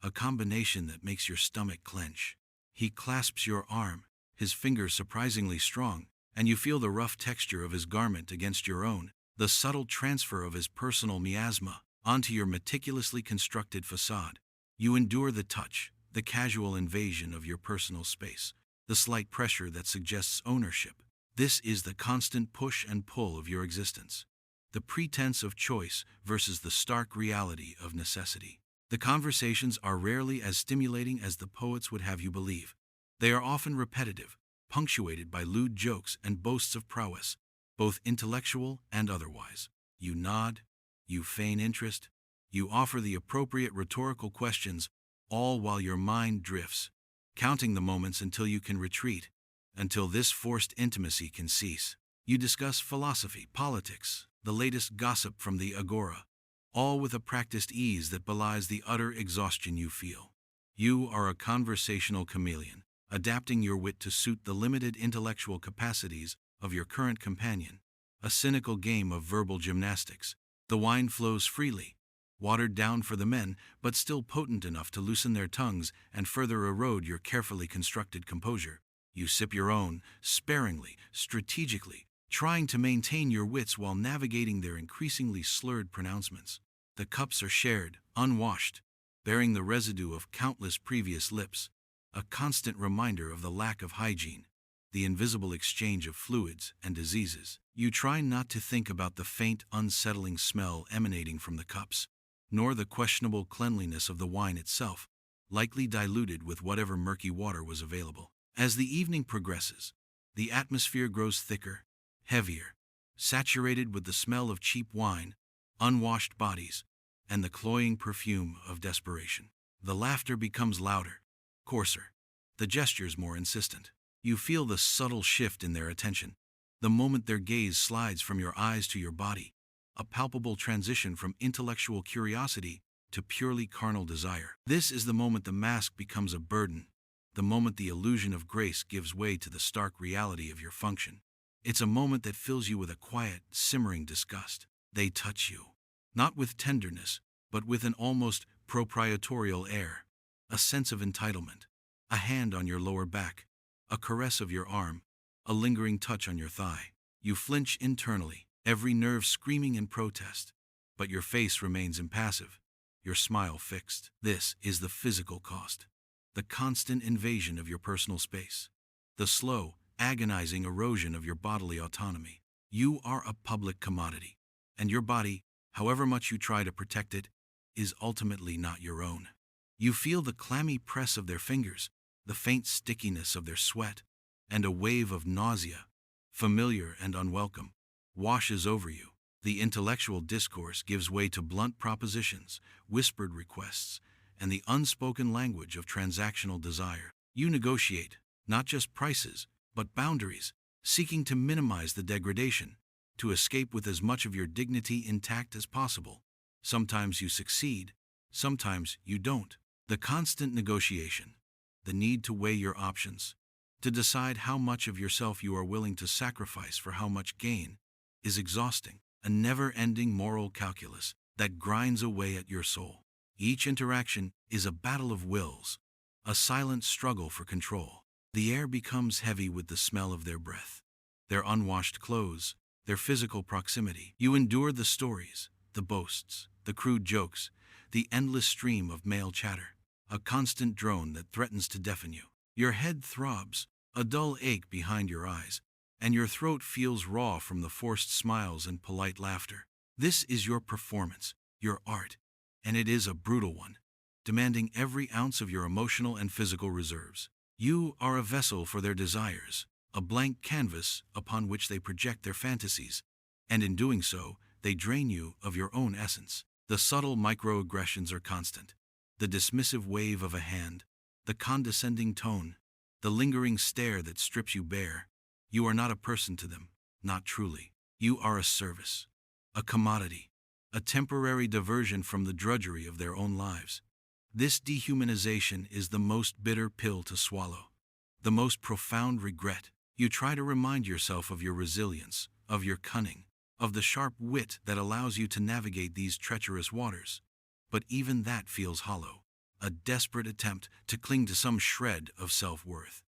a combination that makes your stomach clench. He clasps your arm, his fingers surprisingly strong, and you feel the rough texture of his garment against your own. the subtle transfer of his personal miasma onto your meticulously constructed facade. You endure the touch, the casual invasion of your personal space, the slight pressure that suggests ownership. This is the constant push and pull of your existence. The pretense of choice versus the stark reality of necessity. The conversations are rarely as stimulating as the poets would have you believe. They are often repetitive, punctuated by lewd jokes and boasts of prowess, both intellectual and otherwise. You nod, you feign interest, you offer the appropriate rhetorical questions, all while your mind drifts, counting the moments until you can retreat, until this forced intimacy can cease. You discuss philosophy, politics, the latest gossip from the agora, all with a practiced ease that belies the utter exhaustion you feel. You are a conversational chameleon, adapting your wit to suit the limited intellectual capacities of your current companion, a cynical game of verbal gymnastics. The wine flows freely, watered down for the men, but still potent enough to loosen their tongues and further erode your carefully constructed composure. You sip your own, sparingly, strategically, trying to maintain your wits while navigating their increasingly slurred pronouncements. The cups are shared, unwashed, bearing the residue of countless previous lips, a constant reminder of the lack of hygiene, the invisible exchange of fluids and diseases. You try not to think about the faint, unsettling smell emanating from the cups, nor the questionable cleanliness of the wine itself, likely diluted with whatever murky water was available. As the evening progresses, the atmosphere grows thicker, heavier, saturated with the smell of cheap wine, unwashed bodies, and the cloying perfume of desperation. The laughter becomes louder, coarser, the gestures more insistent. You feel the subtle shift in their attention, the moment their gaze slides from your eyes to your body, a palpable transition from intellectual curiosity to purely carnal desire. This is the moment the mask becomes a burden, the moment the illusion of grace gives way to the stark reality of your function. It's a moment that fills you with a quiet, simmering disgust. They touch you, not with tenderness, but with an almost proprietorial air, a sense of entitlement, a hand on your lower back, a caress of your arm, a lingering touch on your thigh. You flinch internally, every nerve screaming in protest, but your face remains impassive, your smile fixed. This is the physical cost, the constant invasion of your personal space, the slow, agonizing erosion of your bodily autonomy. You are a public commodity, and your body, however much you try to protect it, is ultimately not your own. You feel the clammy press of their fingers, the faint stickiness of their sweat, and a wave of nausea, familiar and unwelcome, washes over you. The intellectual discourse gives way to blunt propositions, whispered requests, and the unspoken language of transactional desire. You negotiate, not just prices, but boundaries, seeking to minimize the degradation, to escape with as much of your dignity intact as possible. Sometimes you succeed, sometimes you don't. The constant negotiation, the need to weigh your options, to decide how much of yourself you are willing to sacrifice for how much gain, is exhausting, a never-ending moral calculus that grinds away at your soul. Each interaction is a battle of wills, a silent struggle for control. The air becomes heavy with the smell of their breath, their unwashed clothes, their physical proximity. You endure the stories, the boasts, the crude jokes, the endless stream of male chatter, a constant drone that threatens to deafen you. Your head throbs, a dull ache behind your eyes, and your throat feels raw from the forced smiles and polite laughter. This is your performance, your art, and it is a brutal one, demanding every ounce of your emotional and physical reserves. You are a vessel for their desires, a blank canvas upon which they project their fantasies, and in doing so, they drain you of your own essence. The subtle microaggressions are constant. The dismissive wave of a hand, the condescending tone, the lingering stare that strips you bare. You are not a person to them, not truly. You are a service, a commodity, a temporary diversion from the drudgery of their own lives. This dehumanization is the most bitter pill to swallow, the most profound regret. You try to remind yourself of your resilience, of your cunning, of the sharp wit that allows you to navigate these treacherous waters. But even that feels hollow, a desperate attempt to cling to some shred of self-worth.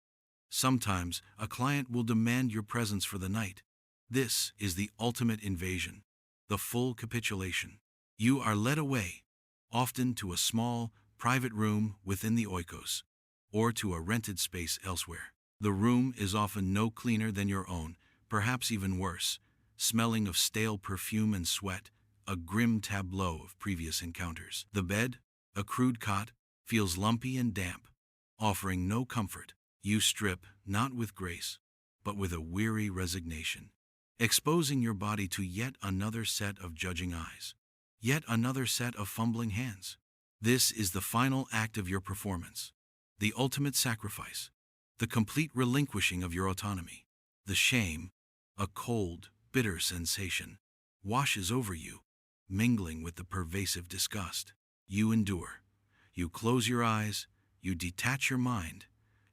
Sometimes, a client will demand your presence for the night. This is the ultimate invasion, the full capitulation. You are led away, often to a small, private room within the oikos, or to a rented space elsewhere. The room is often no cleaner than your own, perhaps even worse, smelling of stale perfume and sweat, a grim tableau of previous encounters. The bed, a crude cot, feels lumpy and damp, offering no comfort. You strip, not with grace, but with a weary resignation, exposing your body to yet another set of judging eyes, yet another set of fumbling hands. This is the final act of your performance, the ultimate sacrifice, the complete relinquishing of your autonomy. The shame, a cold, bitter sensation, washes over you, mingling with the pervasive disgust. You endure. You close your eyes, you detach your mind,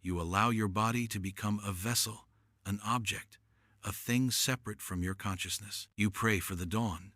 you allow your body to become a vessel, an object, a thing separate from your consciousness. You pray for the dawn,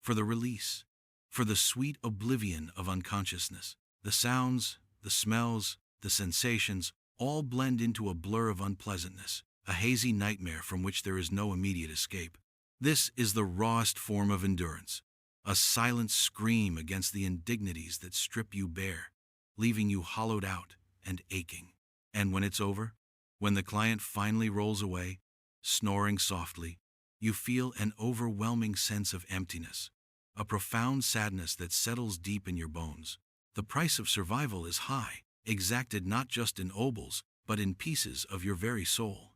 for the release, for the sweet oblivion of unconsciousness. The sounds, the smells, the sensations all blend into a blur of unpleasantness, a hazy nightmare from which there is no immediate escape. This is the rawest form of endurance, a silent scream against the indignities that strip you bare, leaving you hollowed out and aching. And when it's over, when the client finally rolls away, snoring softly, you feel an overwhelming sense of emptiness, a profound sadness that settles deep in your bones. The price of survival is high, exacted not just in obols, but in pieces of your very soul.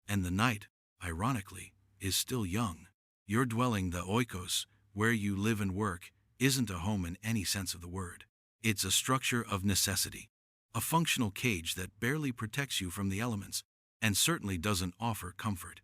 And the night, ironically, is still young. Your dwelling, the oikos, where you live and work, isn't a home in any sense of the word. It's a structure of necessity, a functional cage that barely protects you from the elements, and certainly doesn't offer comfort.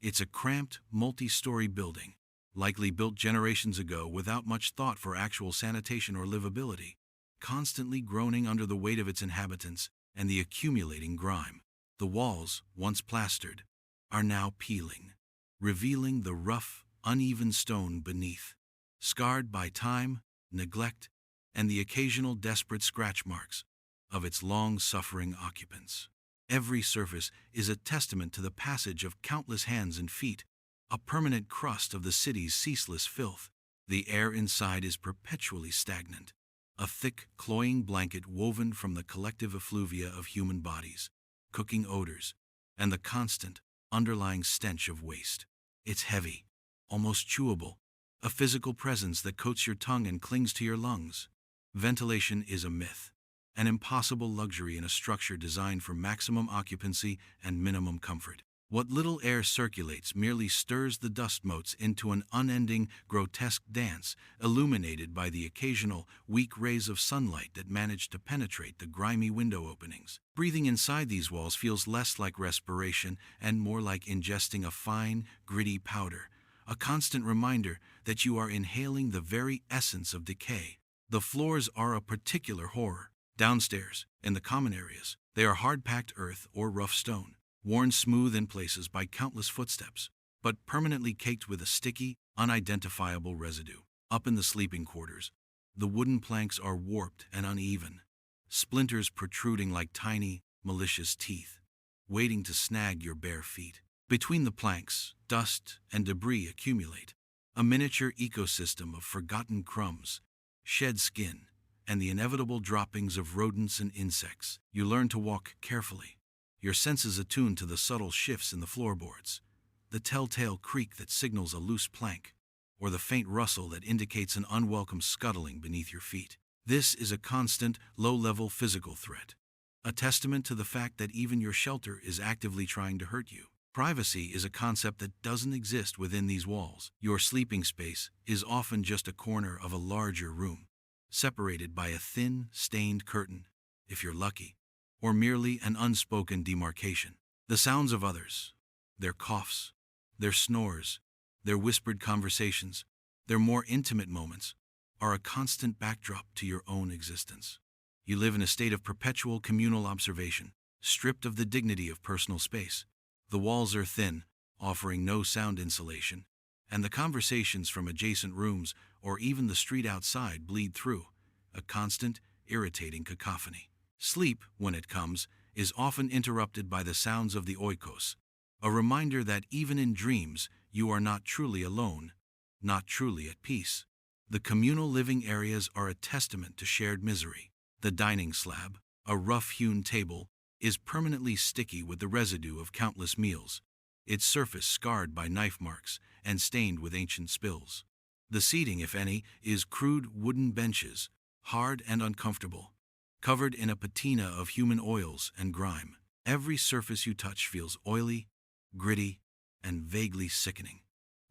It's a cramped, multi-story building, likely built generations ago without much thought for actual sanitation or livability, constantly groaning under the weight of its inhabitants and the accumulating grime. The walls, once plastered, are now peeling, revealing the rough, uneven stone beneath, scarred by time, neglect, and the occasional desperate scratch marks of its long-suffering occupants. Every surface is a testament to the passage of countless hands and feet, a permanent crust of the city's ceaseless filth. The air inside is perpetually stagnant, a thick, cloying blanket woven from the collective effluvia of human bodies, cooking odors, and the constant, underlying stench of waste. It's heavy, almost chewable, a physical presence that coats your tongue and clings to your lungs. Ventilation is a myth, an impossible luxury in a structure designed for maximum occupancy and minimum comfort. What little air circulates merely stirs the dust motes into an unending, grotesque dance, illuminated by the occasional, weak rays of sunlight that manage to penetrate the grimy window openings. Breathing inside these walls feels less like respiration and more like ingesting a fine, gritty powder, a constant reminder that you are inhaling the very essence of decay. The floors are a particular horror. Downstairs, in the common areas, they are hard-packed earth or rough stone, worn smooth in places by countless footsteps, but permanently caked with a sticky, unidentifiable residue. Up in the sleeping quarters, the wooden planks are warped and uneven, splinters protruding like tiny, malicious teeth, waiting to snag your bare feet. Between the planks, dust and debris accumulate, a miniature ecosystem of forgotten crumbs, shed skin, and the inevitable droppings of rodents and insects. You learn to walk carefully, your senses attuned to the subtle shifts in the floorboards, the telltale creak that signals a loose plank, or the faint rustle that indicates an unwelcome scuttling beneath your feet. This is a constant, low-level physical threat, a testament to the fact that even your shelter is actively trying to hurt you. Privacy is a concept that doesn't exist within these walls. Your sleeping space is often just a corner of a larger room, separated by a thin, stained curtain, if you're lucky, or merely an unspoken demarcation. The sounds of others, their coughs, their snores, their whispered conversations, their more intimate moments, are a constant backdrop to your own existence. You live in a state of perpetual communal observation, stripped of the dignity of personal space. The walls are thin, offering no sound insulation, and the conversations from adjacent rooms or even the street outside bleed through, a constant, irritating cacophony. Sleep, when it comes, is often interrupted by the sounds of the oikos, a reminder that even in dreams, you are not truly alone. not truly at peace. The communal living areas are a testament to shared misery. The dining slab, a rough-hewn table, is permanently sticky with the residue of countless meals, its surface scarred by knife marks and stained with ancient spills. The seating, if any, is crude wooden benches, hard and uncomfortable, covered in a patina of human oils and grime. Every surface you touch feels oily, gritty, and vaguely sickening.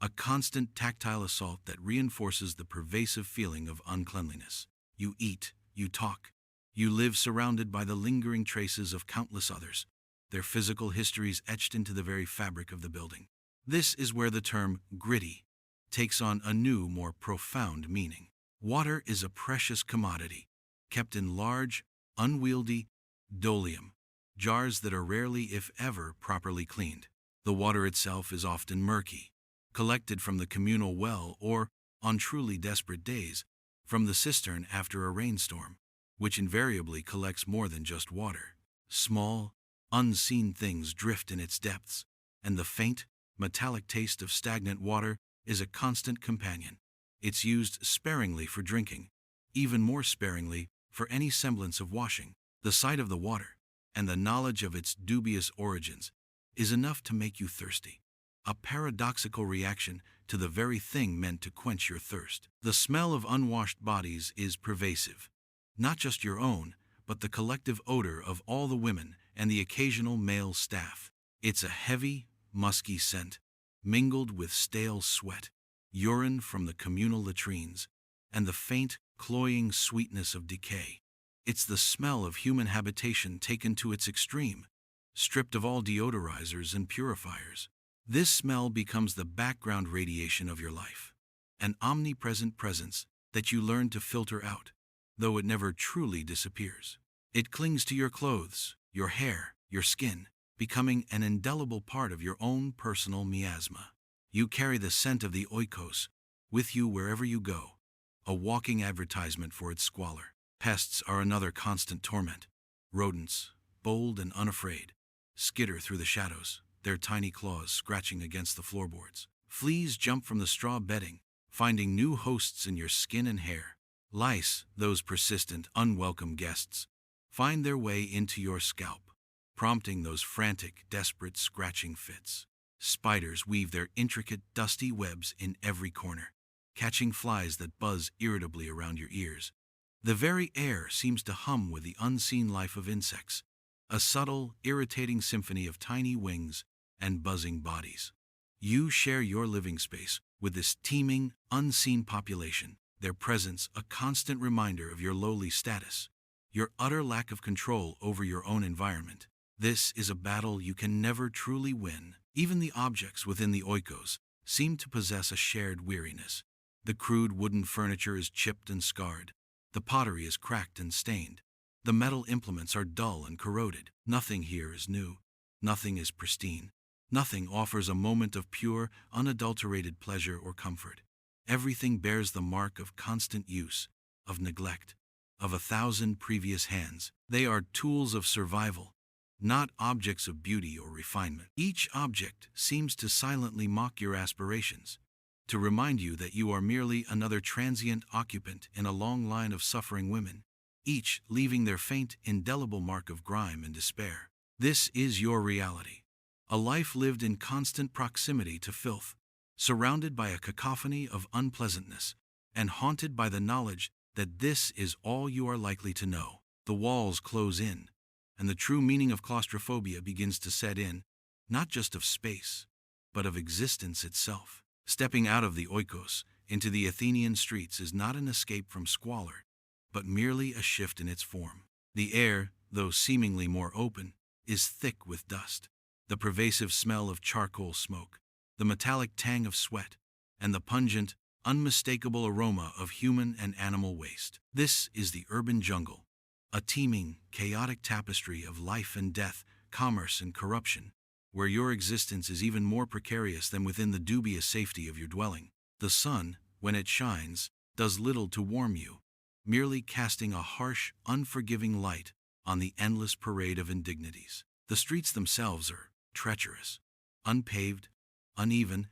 A constant tactile assault that reinforces the pervasive feeling of uncleanliness. You eat, you talk, you live surrounded by the lingering traces of countless others, their physical histories etched into the very fabric of the building. This is where the term gritty takes on a new, more profound meaning. Water is a precious commodity, kept in large, unwieldy dolium jars that are rarely, if ever, properly cleaned. The water itself is often murky, collected from the communal well or, on truly desperate days, from the cistern after a rainstorm, which invariably collects more than just water. Small, unseen things drift in its depths, and the faint, metallic taste of stagnant water is a constant companion. It's used sparingly for drinking, even more sparingly for any semblance of washing. The sight of the water, and the knowledge of its dubious origins, is enough to make you thirsty. A paradoxical reaction to the very thing meant to quench your thirst. The smell of unwashed bodies is pervasive. Not just your own, but the collective odor of all the women and the occasional male staff. It's a heavy, musky scent, mingled with stale sweat, urine from the communal latrines, and the faint, cloying sweetness of decay. It's the smell of human habitation taken to its extreme, stripped of all deodorizers and purifiers. This smell becomes the background radiation of your life, an omnipresent presence that you learn to filter out, though it never truly disappears. It clings to your clothes, your hair, your skin, becoming an indelible part of your own personal miasma. You carry the scent of the oikos with you wherever you go, a walking advertisement for its squalor. Pests are another constant torment. Rodents, bold and unafraid, skitter through the shadows, their tiny claws scratching against the floorboards. Fleas jump from the straw bedding, finding new hosts in your skin and hair. Lice, those persistent, unwelcome guests, find their way into your scalp, prompting those frantic, desperate scratching fits. Spiders weave their intricate, dusty webs in every corner, catching flies that buzz irritably around your ears. The very air seems to hum with the unseen life of insects, a subtle, irritating symphony of tiny wings and buzzing bodies. You share your living space with this teeming, unseen population, their presence a constant reminder of your lowly status, your utter lack of control over your own environment. This is a battle you can never truly win. Even the objects within the oikos seem to possess a shared weariness. The crude wooden furniture is chipped and scarred. The pottery is cracked and stained. The metal implements are dull and corroded. Nothing here is new. Nothing is pristine. Nothing offers a moment of pure, unadulterated pleasure or comfort. Everything bears the mark of constant use, of neglect, of 1,000 previous hands. They are tools of survival, not objects of beauty or refinement. Each object seems to silently mock your aspirations, to remind you that you are merely another transient occupant in a long line of suffering women, each leaving their faint, indelible mark of grime and despair. This is your reality. A life lived in constant proximity to filth, surrounded by a cacophony of unpleasantness, and haunted by the knowledge that this is all you are likely to know. The walls close in, and the true meaning of claustrophobia begins to set in, not just of space, but of existence itself. Stepping out of the oikos into the Athenian streets is not an escape from squalor, but merely a shift in its form. The air, though seemingly more open, is thick with dust. The pervasive smell of charcoal smoke, the metallic tang of sweat, and the pungent, unmistakable aroma of human and animal waste. This is the urban jungle, a teeming, chaotic tapestry of life and death, commerce and corruption, where your existence is even more precarious than within the dubious safety of your dwelling. The sun, when it shines, does little to warm you, merely casting a harsh, unforgiving light on the endless parade of indignities. The streets themselves are treacherous, unpaved, uneven,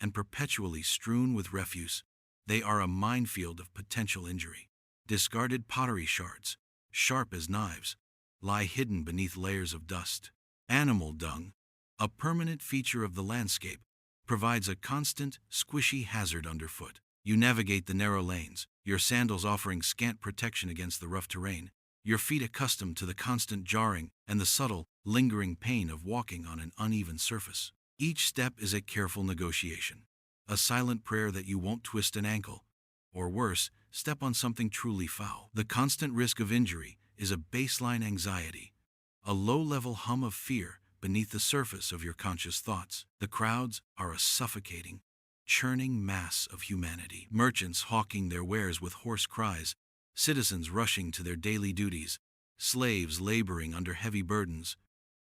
and perpetually strewn with refuse. They are a minefield of potential injury. Discarded pottery shards, sharp as knives, lie hidden beneath layers of dust. Animal dung, a permanent feature of the landscape, provides a constant, squishy hazard underfoot. You navigate the narrow lanes, your sandals offering scant protection against the rough terrain, your feet accustomed to the constant jarring and the subtle, lingering pain of walking on an uneven surface. Each step is a careful negotiation, a silent prayer that you won't twist an ankle, or worse, step on something truly foul. The constant risk of injury is a baseline anxiety, a low-level hum of fear beneath the surface of your conscious thoughts. The crowds are a suffocating, churning mass of humanity. Merchants hawking their wares with hoarse cries, citizens rushing to their daily duties, slaves laboring under heavy burdens,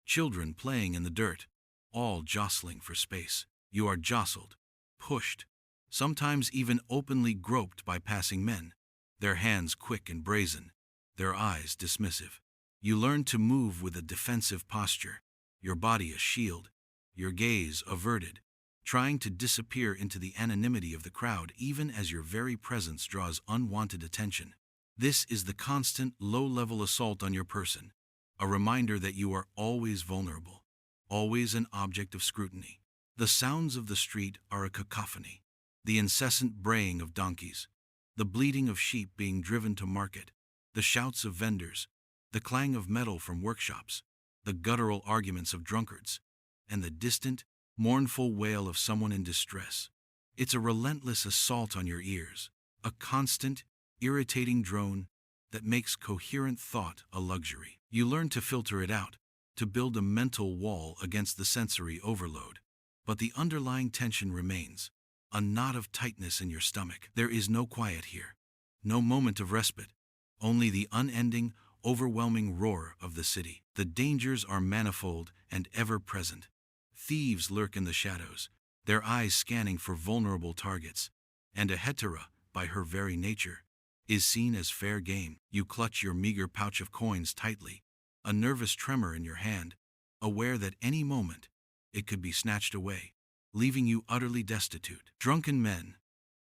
children playing in the dirt, all jostling for space. You are jostled, pushed, sometimes even openly groped by passing men, their hands quick and brazen, their eyes dismissive. You learn to move with a defensive posture, your body a shield, your gaze averted, trying to disappear into the anonymity of the crowd even as your very presence draws unwanted attention. This is the constant, low-level assault on your person, a reminder that you are always vulnerable, always an object of scrutiny. The sounds of the street are a cacophony, the incessant braying of donkeys, the bleating of sheep being driven to market, the shouts of vendors, the clang of metal from workshops, the guttural arguments of drunkards, and the distant, mournful wail of someone in distress. It's a relentless assault on your ears, a constant, irritating drone that makes coherent thought a luxury. You learn to filter it out, to build a mental wall against the sensory overload. But the underlying tension remains, a knot of tightness in your stomach. There is no quiet here, no moment of respite, only the unending, overwhelming roar of the city. The dangers are manifold and ever-present. Thieves lurk in the shadows, their eyes scanning for vulnerable targets, and a hetera, by her very nature, is seen as fair game. You clutch your meager pouch of coins tightly, a nervous tremor in your hand, aware that any moment it could be snatched away, leaving you utterly destitute. Drunken men,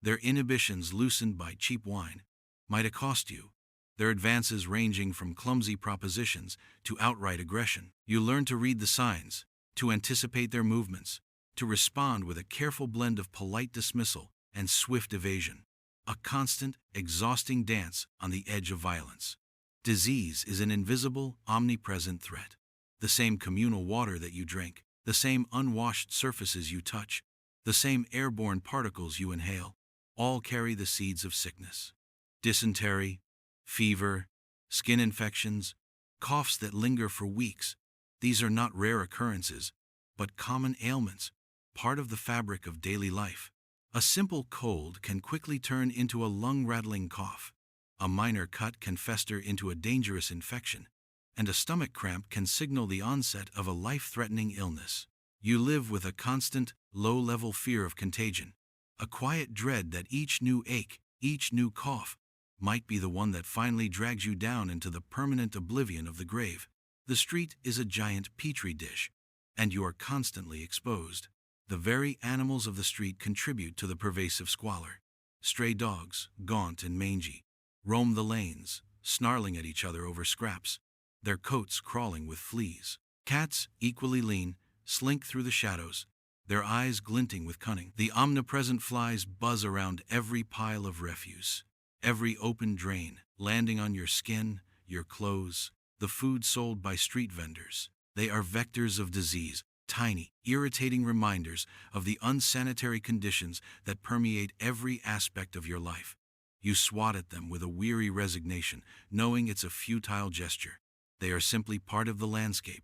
their inhibitions loosened by cheap wine, might accost you, their advances ranging from clumsy propositions to outright aggression. You learn to read the signs, to anticipate their movements, to respond with a careful blend of polite dismissal and swift evasion, a constant, exhausting dance on the edge of violence. Disease is an invisible, omnipresent threat. The same communal water that you drink, the same unwashed surfaces you touch, the same airborne particles you inhale, all carry the seeds of sickness. Dysentery, fever, skin infections, coughs that linger for weeks. These are not rare occurrences, but common ailments, part of the fabric of daily life. A simple cold can quickly turn into a lung-rattling cough. A minor cut can fester into a dangerous infection, and a stomach cramp can signal the onset of a life-threatening illness. You live with a constant, low-level fear of contagion, a quiet dread that each new ache, each new cough, might be the one that finally drags you down into the permanent oblivion of the grave. The street is a giant petri dish, and you are constantly exposed. The very animals of the street contribute to the pervasive squalor. Stray dogs, gaunt and mangy, roam the lanes, snarling at each other over scraps, their coats crawling with fleas. Cats, equally lean, slink through the shadows, their eyes glinting with cunning. The omnipresent flies buzz around every pile of refuse, every open drain, landing on your skin, your clothes, the food sold by street vendors. They are vectors of disease, tiny, irritating reminders of the unsanitary conditions that permeate every aspect of your life. You swat at them with a weary resignation, knowing it's a futile gesture. They are simply part of the landscape,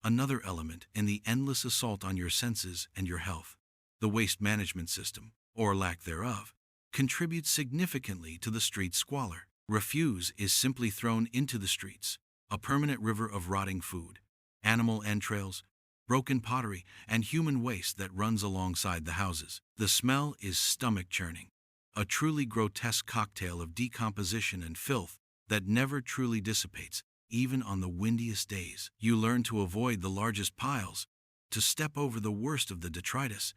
another element in the endless assault on your senses and your health. The waste management system, or lack thereof, contributes significantly to the street squalor. Refuse is simply thrown into the streets, a permanent river of rotting food, animal entrails, broken pottery, and human waste that runs alongside the houses. The smell is stomach-churning, a truly grotesque cocktail of decomposition and filth that never truly dissipates, even on the windiest days. You learn to avoid the largest piles, to step over the worst of the detritus,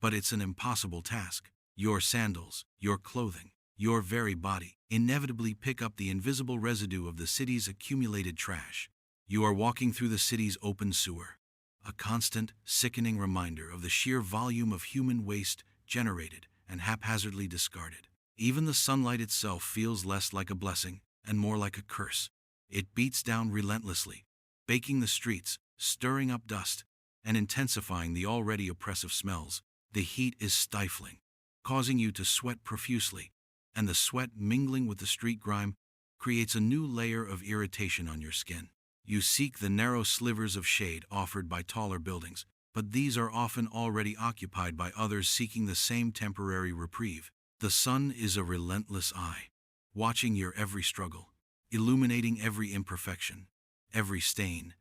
But it's an impossible task. Your sandals, your clothing, your very body inevitably pick up the invisible residue of the city's accumulated trash. You are walking through the city's open sewer, a constant, sickening reminder of the sheer volume of human waste generated and haphazardly discarded. Even the sunlight itself feels less like a blessing and more like a curse. It beats down relentlessly, baking the streets, stirring up dust, and intensifying the already oppressive smells. The heat is stifling, causing you to sweat profusely, and the sweat mingling with the street grime creates a new layer of irritation on your skin. You seek the narrow slivers of shade offered by taller buildings, but these are often already occupied by others seeking the same temporary reprieve. The sun is a relentless eye, watching your every struggle, illuminating every imperfection, every stain,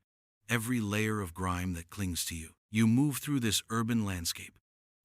every layer of grime that clings to you. You move through this urban landscape,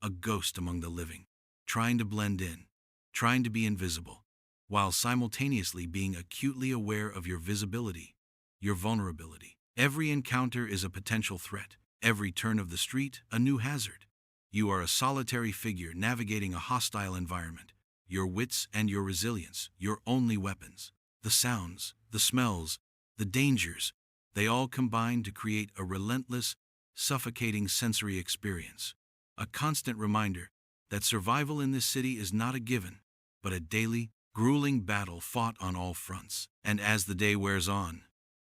a ghost among the living, trying to blend in, trying to be invisible, while simultaneously being acutely aware of your visibility, your vulnerability. Every encounter is a potential threat, every turn of the street a new hazard. You are a solitary figure navigating a hostile environment, your wits and your resilience, your only weapons. The sounds, the smells, the dangers, they all combine to create a relentless, suffocating sensory experience. A constant reminder that survival in this city is not a given, but a daily, grueling battle fought on all fronts. And as the day wears on,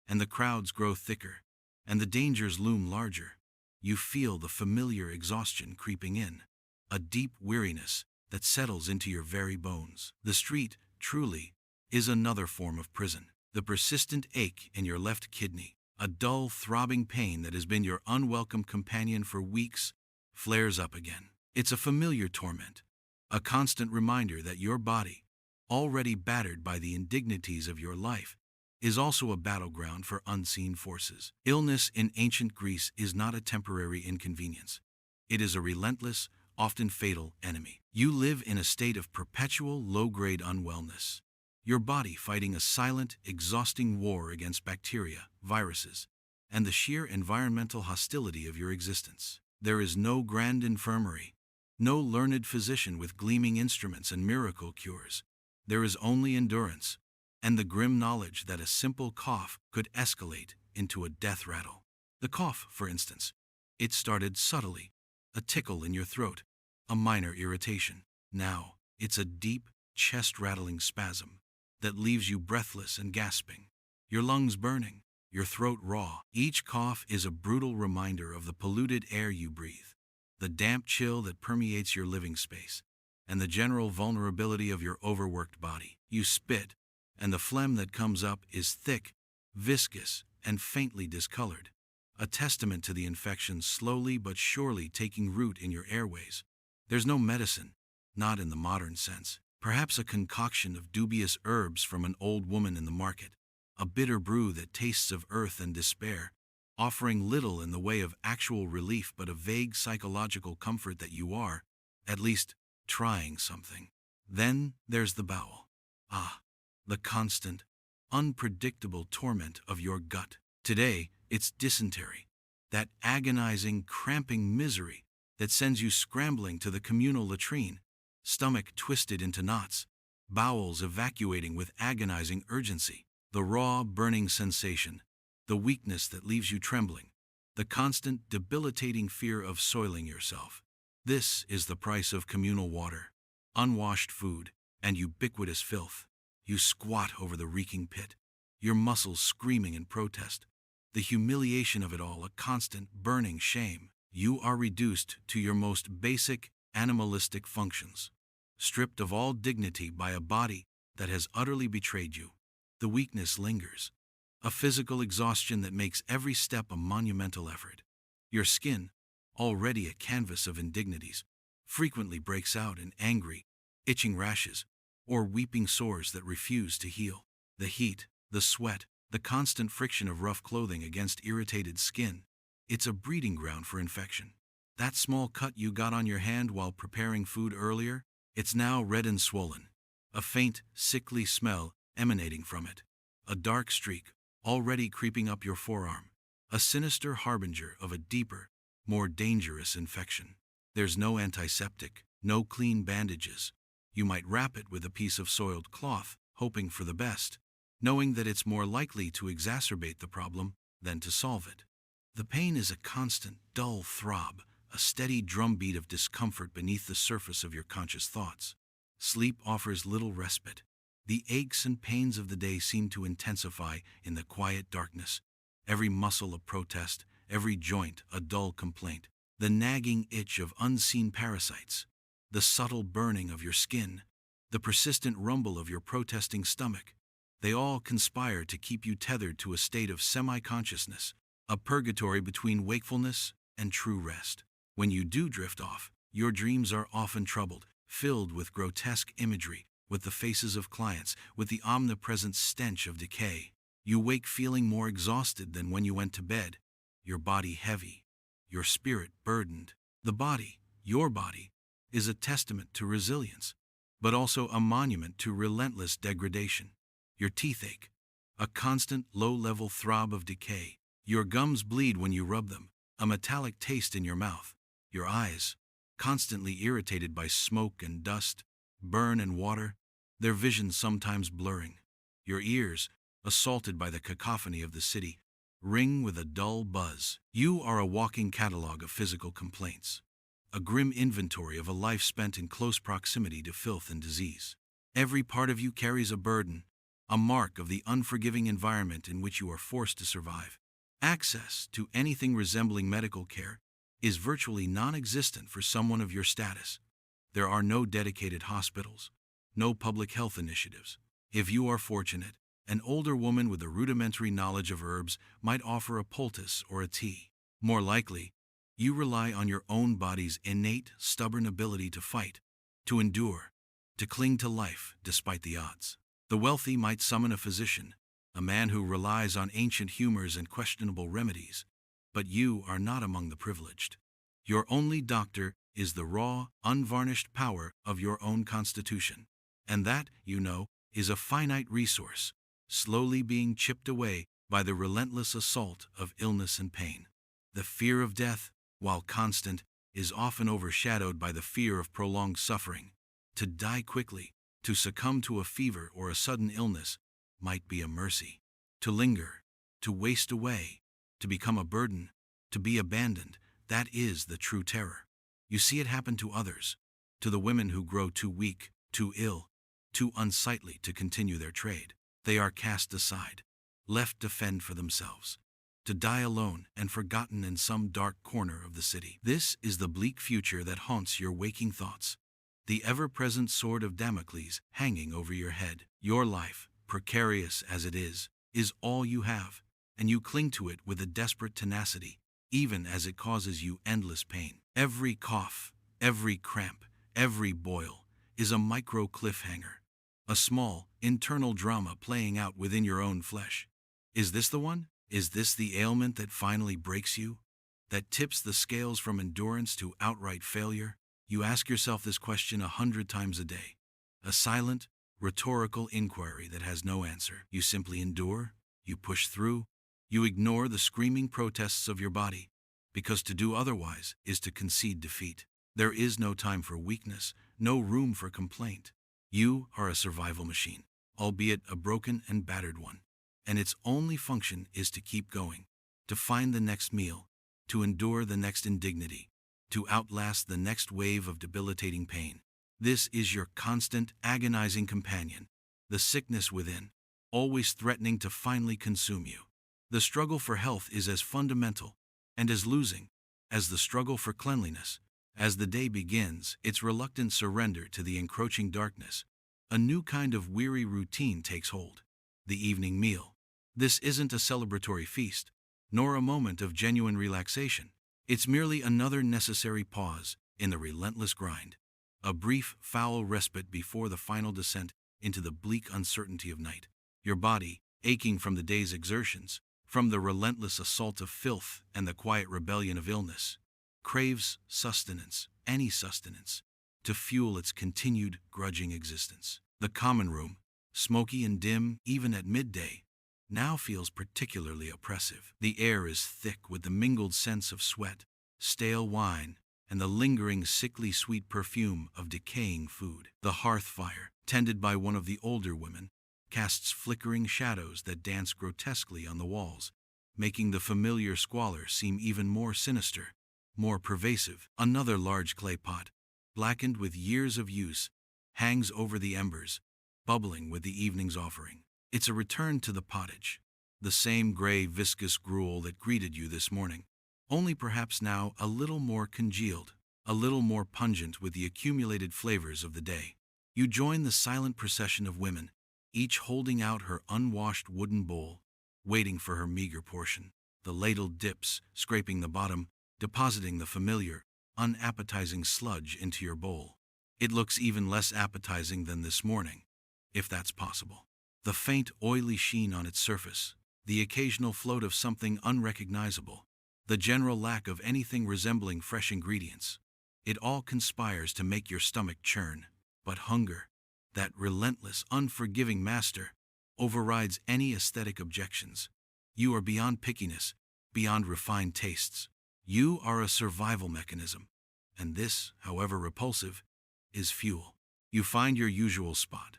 and the crowds grow thicker, and the dangers loom larger, you feel the familiar exhaustion creeping in, a deep weariness that settles into your very bones. The street, truly, is another form of prison. The persistent ache in your left kidney, a dull, throbbing pain that has been your unwelcome companion for weeks, flares up again. It's a familiar torment, a constant reminder that your body, already battered by the indignities of your life, is also a battleground for unseen forces. Illness in ancient Greece is not a temporary inconvenience. It is a relentless, often fatal enemy. You live in a state of perpetual low-grade unwellness, your body fighting a silent, exhausting war against bacteria, viruses, and the sheer environmental hostility of your existence. There is no grand infirmary, no learned physician with gleaming instruments and miracle cures. There is only endurance, and the grim knowledge that a simple cough could escalate into a death rattle. The cough, for instance, it started subtly, a tickle in your throat, a minor irritation. Now, it's a deep, chest-rattling spasm that leaves you breathless and gasping, your lungs burning, your throat raw. Each cough is a brutal reminder of the polluted air you breathe, the damp chill that permeates your living space, and the general vulnerability of your overworked body. You spit, and the phlegm that comes up is thick, viscous, and faintly discolored, a testament to the infection slowly but surely taking root in your airways. There's no medicine, not in the modern sense. Perhaps a concoction of dubious herbs from an old woman in the market, a bitter brew that tastes of earth and despair, offering little in the way of actual relief but a vague psychological comfort that you are, at least, trying something. Then there's the bowel. Ah, the constant, unpredictable torment of your gut. Today, it's dysentery, that agonizing, cramping misery that sends you scrambling to the communal latrine, stomach twisted into knots, bowels evacuating with agonizing urgency, the raw, burning sensation, the weakness that leaves you trembling, the constant, debilitating fear of soiling yourself. This is the price of communal water, unwashed food, and ubiquitous filth. You squat over the reeking pit, your muscles screaming in protest, the humiliation of it all a constant, burning shame. You are reduced to your most basic, animalistic functions, stripped of all dignity by a body that has utterly betrayed you. The weakness lingers, a physical exhaustion that makes every step a monumental effort. Your skin, already a canvas of indignities, frequently breaks out in angry, itching rashes, or weeping sores that refuse to heal. The heat, the sweat, the constant friction of rough clothing against irritated skin, it's a breeding ground for infection. That small cut you got on your hand while preparing food earlier, it's now red and swollen, a faint, sickly smell emanating from it, a dark streak already creeping up your forearm, a sinister harbinger of a deeper, more dangerous infection. There's no antiseptic, no clean bandages. You might wrap it with a piece of soiled cloth, hoping for the best, knowing that it's more likely to exacerbate the problem than to solve it. The pain is a constant, dull throb, a steady drumbeat of discomfort beneath the surface of your conscious thoughts. Sleep offers little respite. The aches and pains of the day seem to intensify in the quiet darkness. Every muscle a protest, every joint a dull complaint. The nagging itch of unseen parasites, the subtle burning of your skin, the persistent rumble of your protesting stomach, they all conspire to keep you tethered to a state of semi-consciousness, a purgatory between wakefulness and true rest. When you do drift off, your dreams are often troubled, filled with grotesque imagery, with the faces of clients, with the omnipresent stench of decay. You wake feeling more exhausted than when you went to bed, your body heavy, your spirit burdened. The body, your body, is a testament to resilience, but also a monument to relentless degradation. Your teeth ache, a constant low-level throb of decay. Your gums bleed when you rub them, a metallic taste in your mouth. Your eyes, constantly irritated by smoke and dust, burn and water, their vision sometimes blurring. Your ears, assaulted by the cacophony of the city, ring with a dull buzz. You are a walking catalog of physical complaints, a grim inventory of a life spent in close proximity to filth and disease. Every part of you carries a burden, a mark of the unforgiving environment in which you are forced to survive. Access to anything resembling medical care is virtually non-existent for someone of your status. There are no dedicated hospitals, no public health initiatives. If you are fortunate, an older woman with a rudimentary knowledge of herbs might offer a poultice or a tea. More likely, you rely on your own body's innate, stubborn ability to fight, to endure, to cling to life despite the odds. The wealthy might summon a physician, a man who relies on ancient humors and questionable remedies, but you are not among the privileged. Your only doctor is the raw, unvarnished power of your own constitution. And that, you know, is a finite resource, slowly being chipped away by the relentless assault of illness and pain. The fear of death, while constant, is often overshadowed by the fear of prolonged suffering. To die quickly, to succumb to a fever or a sudden illness, might be a mercy. To linger, to waste away, to become a burden, to be abandoned, that is the true terror. You see it happen to others, to the women who grow too weak, too ill, too unsightly to continue their trade. They are cast aside, left to fend for themselves, to die alone and forgotten in some dark corner of the city. This is the bleak future that haunts your waking thoughts, the ever-present sword of Damocles hanging over your head. Your life, precarious as it is all you have, and you cling to it with a desperate tenacity, even as it causes you endless pain. Every cough, every cramp, every boil is a micro cliffhanger, a small, internal drama playing out within your own flesh. Is this the one? Is this the ailment that finally breaks you, that tips the scales from endurance to outright failure? You ask yourself this question 100 times a day, a silent, rhetorical inquiry that has no answer. You simply endure, you push through, you ignore the screaming protests of your body, because to do otherwise is to concede defeat. There is no time for weakness, no room for complaint. You are a survival machine, albeit a broken and battered one, and its only function is to keep going, to find the next meal, to endure the next indignity, to outlast the next wave of debilitating pain. This is your constant, agonizing companion, the sickness within, always threatening to finally consume you. The struggle for health is as fundamental and as losing as the struggle for cleanliness. As the day begins, its reluctant surrender to the encroaching darkness, a new kind of weary routine takes hold. The evening meal. This isn't a celebratory feast, nor a moment of genuine relaxation. It's merely another necessary pause in the relentless grind. A brief, foul respite before the final descent into the bleak uncertainty of night. Your body, aching from the day's exertions, from the relentless assault of filth and the quiet rebellion of illness, craves sustenance, any sustenance, to fuel its continued, grudging existence. The common room, smoky and dim even at midday, now feels particularly oppressive. The air is thick with the mingled scents of sweat, stale wine, and the lingering sickly sweet perfume of decaying food. The hearth fire, tended by one of the older women, casts flickering shadows that dance grotesquely on the walls, making the familiar squalor seem even more sinister, more pervasive. Another large clay pot, blackened with years of use, hangs over the embers, bubbling with the evening's offering. It's a return to the pottage, the same gray viscous gruel that greeted you this morning, only perhaps now a little more congealed, a little more pungent with the accumulated flavors of the day. You join the silent procession of women, each holding out her unwashed wooden bowl, waiting for her meager portion. The ladle dips, scraping the bottom, depositing the familiar, unappetizing sludge into your bowl. It looks even less appetizing than this morning, if that's possible. The faint, oily sheen on its surface, the occasional float of something unrecognizable, the general lack of anything resembling fresh ingredients. It all conspires to make your stomach churn. But hunger, that relentless, unforgiving master, overrides any aesthetic objections. You are beyond pickiness, beyond refined tastes. You are a survival mechanism, and this, however repulsive, is fuel. You find your usual spot,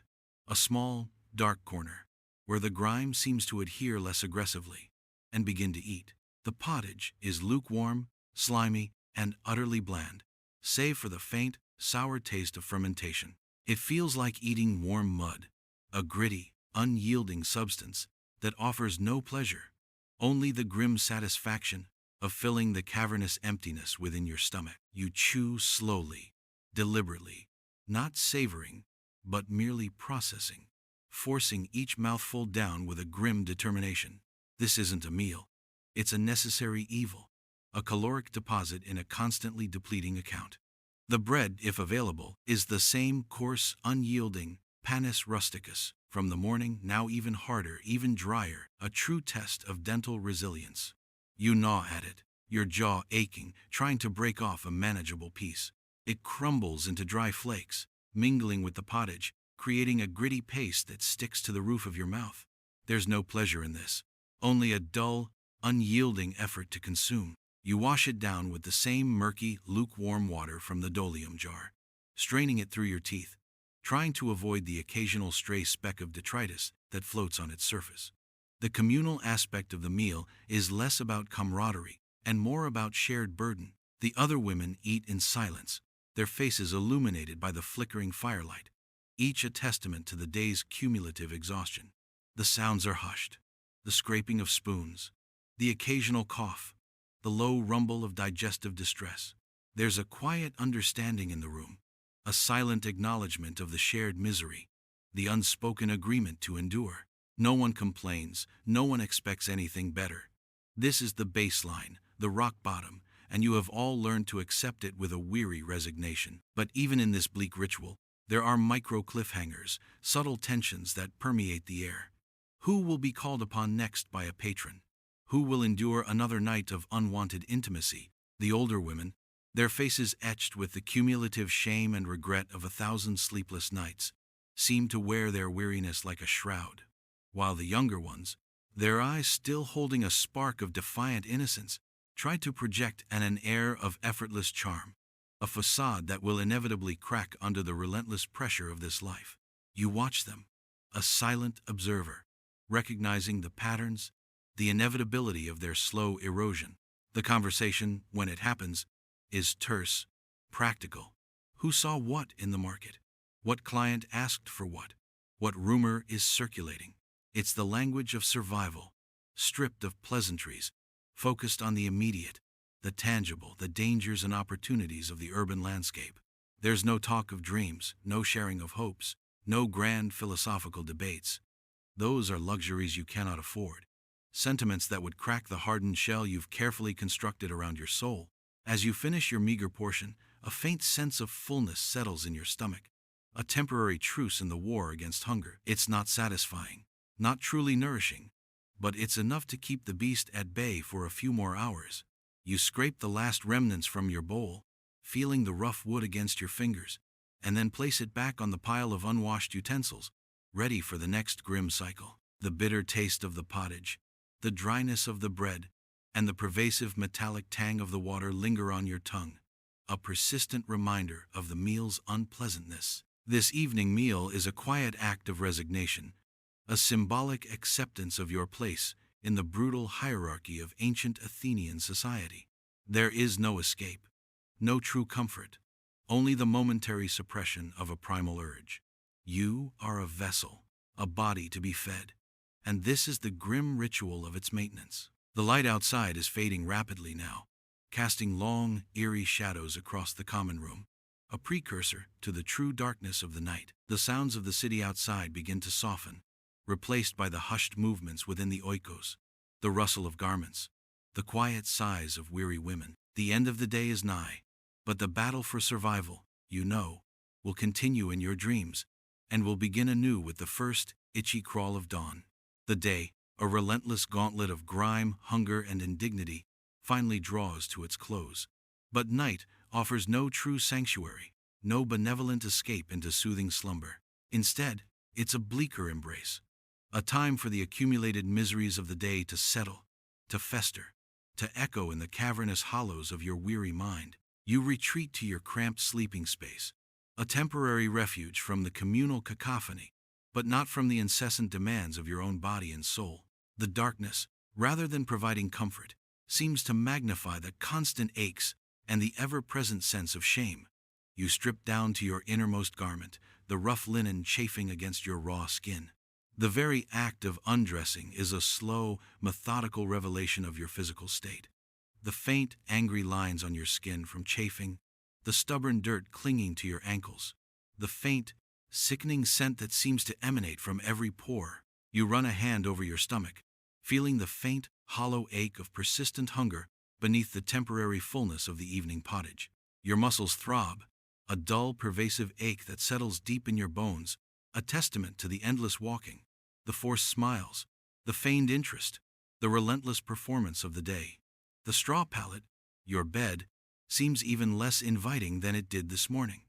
a small, dark corner, where the grime seems to adhere less aggressively, and begin to eat. The pottage is lukewarm, slimy, and utterly bland, save for the faint, sour taste of fermentation. It feels like eating warm mud, a gritty, unyielding substance that offers no pleasure, only the grim satisfaction of filling the cavernous emptiness within your stomach. You chew slowly, deliberately, not savoring, but merely processing, forcing each mouthful down with a grim determination. This isn't a meal. It's a necessary evil, a caloric deposit in a constantly depleting account. The bread, if available, is the same coarse, unyielding panis rusticus from the morning, now even harder, even drier, a true test of dental resilience. You gnaw at it, your jaw aching, trying to break off a manageable piece. It crumbles into dry flakes, mingling with the pottage, creating a gritty paste that sticks to the roof of your mouth. There's no pleasure in this, only a dull, unyielding effort to consume. You wash it down with the same murky, lukewarm water from the dolium jar, straining it through your teeth, trying to avoid the occasional stray speck of detritus that floats on its surface. The communal aspect of the meal is less about camaraderie and more about shared burden. The other women eat in silence, their faces illuminated by the flickering firelight, each a testament to the day's cumulative exhaustion. The sounds are hushed, the scraping of spoons, the occasional cough, the low rumble of digestive distress. There's a quiet understanding in the room, a silent acknowledgement of the shared misery, the unspoken agreement to endure. No one complains, no one expects anything better. This is the baseline, the rock bottom, and you have all learned to accept it with a weary resignation. But even in this bleak ritual, there are micro cliffhangers, subtle tensions that permeate the air. Who will be called upon next by a patron? Who will endure another night of unwanted intimacy? The older women, their faces etched with the cumulative shame and regret of 1,000 sleepless nights, seem to wear their weariness like a shroud. While the younger ones, their eyes still holding a spark of defiant innocence, try to project an air of effortless charm, a facade that will inevitably crack under the relentless pressure of this life. You watch them, a silent observer, recognizing the patterns, the inevitability of their slow erosion. The conversation, when it happens, is terse, practical. Who saw what in the market? What client asked for what? What rumor is circulating? It's the language of survival, stripped of pleasantries, focused on the immediate, the tangible, the dangers and opportunities of the urban landscape. There's no talk of dreams, no sharing of hopes, no grand philosophical debates. Those are luxuries you cannot afford, sentiments that would crack the hardened shell you've carefully constructed around your soul. As you finish your meager portion, a faint sense of fullness settles in your stomach, a temporary truce in the war against hunger. It's not satisfying, not truly nourishing, but it's enough to keep the beast at bay for a few more hours. You scrape the last remnants from your bowl, feeling the rough wood against your fingers, and then place it back on the pile of unwashed utensils, ready for the next grim cycle. The bitter taste of the pottage, the dryness of the bread, and the pervasive metallic tang of the water linger on your tongue, a persistent reminder of the meal's unpleasantness. This evening meal is a quiet act of resignation, a symbolic acceptance of your place in the brutal hierarchy of ancient Athenian society. There is no escape, no true comfort, only the momentary suppression of a primal urge. You are a vessel, a body to be fed, and this is the grim ritual of its maintenance. The light outside is fading rapidly now, casting long, eerie shadows across the common room, a precursor to the true darkness of the night. The sounds of the city outside begin to soften, replaced by the hushed movements within the oikos, the rustle of garments, the quiet sighs of weary women. The end of the day is nigh, but the battle for survival, you know, will continue in your dreams, and will begin anew with the first itchy crawl of dawn. The day, a relentless gauntlet of grime, hunger, and indignity, finally draws to its close. But night offers no true sanctuary, no benevolent escape into soothing slumber. Instead, it's a bleaker embrace, a time for the accumulated miseries of the day to settle, to fester, to echo in the cavernous hollows of your weary mind. You retreat to your cramped sleeping space, a temporary refuge from the communal cacophony, but not from the incessant demands of your own body and soul. The darkness, rather than providing comfort, seems to magnify the constant aches and the ever-present sense of shame. You strip down to your innermost garment, the rough linen chafing against your raw skin. The very act of undressing is a slow, methodical revelation of your physical state. The faint, angry lines on your skin from chafing, the stubborn dirt clinging to your ankles, the faint, sickening scent that seems to emanate from every pore. You run a hand over your stomach, feeling the faint, hollow ache of persistent hunger beneath the temporary fullness of the evening pottage. Your muscles throb, a dull, pervasive ache that settles deep in your bones, a testament to the endless walking, the forced smiles, the feigned interest, the relentless performance of the day. The straw pallet, your bed, seems even less inviting than it did this morning.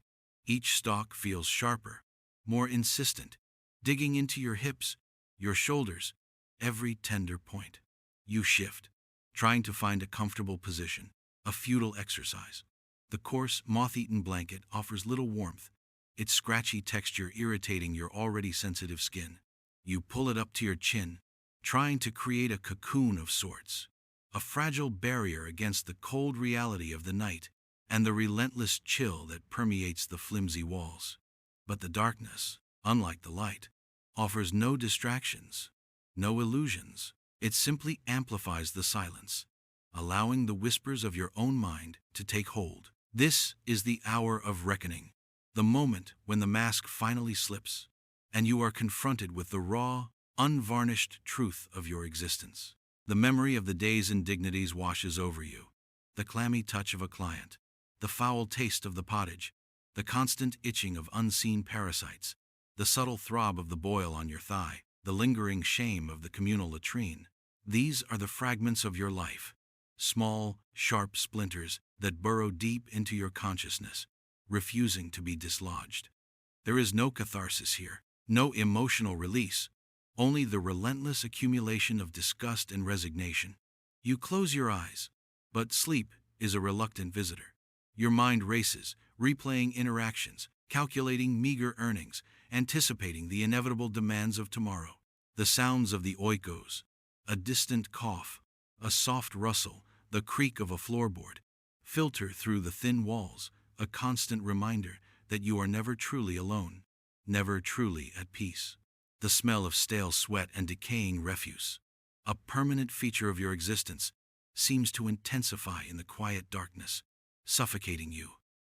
Each stalk feels sharper, more insistent, digging into your hips, your shoulders, every tender point. You shift, trying to find a comfortable position, a futile exercise. The coarse, moth-eaten blanket offers little warmth, its scratchy texture irritating your already sensitive skin. You pull it up to your chin, trying to create a cocoon of sorts, a fragile barrier against the cold reality of the night and the relentless chill that permeates the flimsy walls. But the darkness, unlike the light, offers no distractions, no illusions. It simply amplifies the silence, allowing the whispers of your own mind to take hold. This is the hour of reckoning, the moment when the mask finally slips, and you are confronted with the raw, unvarnished truth of your existence. The memory of the day's indignities washes over you, the clammy touch of a client, the foul taste of the pottage, the constant itching of unseen parasites, the subtle throb of the boil on your thigh, the lingering shame of the communal latrine. These are the fragments of your life, small, sharp splinters that burrow deep into your consciousness, refusing to be dislodged. There is no catharsis here, no emotional release, only the relentless accumulation of disgust and resignation. You close your eyes, but sleep is a reluctant visitor. Your mind races, replaying interactions, calculating meager earnings, anticipating the inevitable demands of tomorrow. The sounds of the oikos, a distant cough, a soft rustle, the creak of a floorboard, filter through the thin walls, a constant reminder that you are never truly alone, never truly at peace. The smell of stale sweat and decaying refuse, a permanent feature of your existence, seems to intensify in the quiet darkness, suffocating you,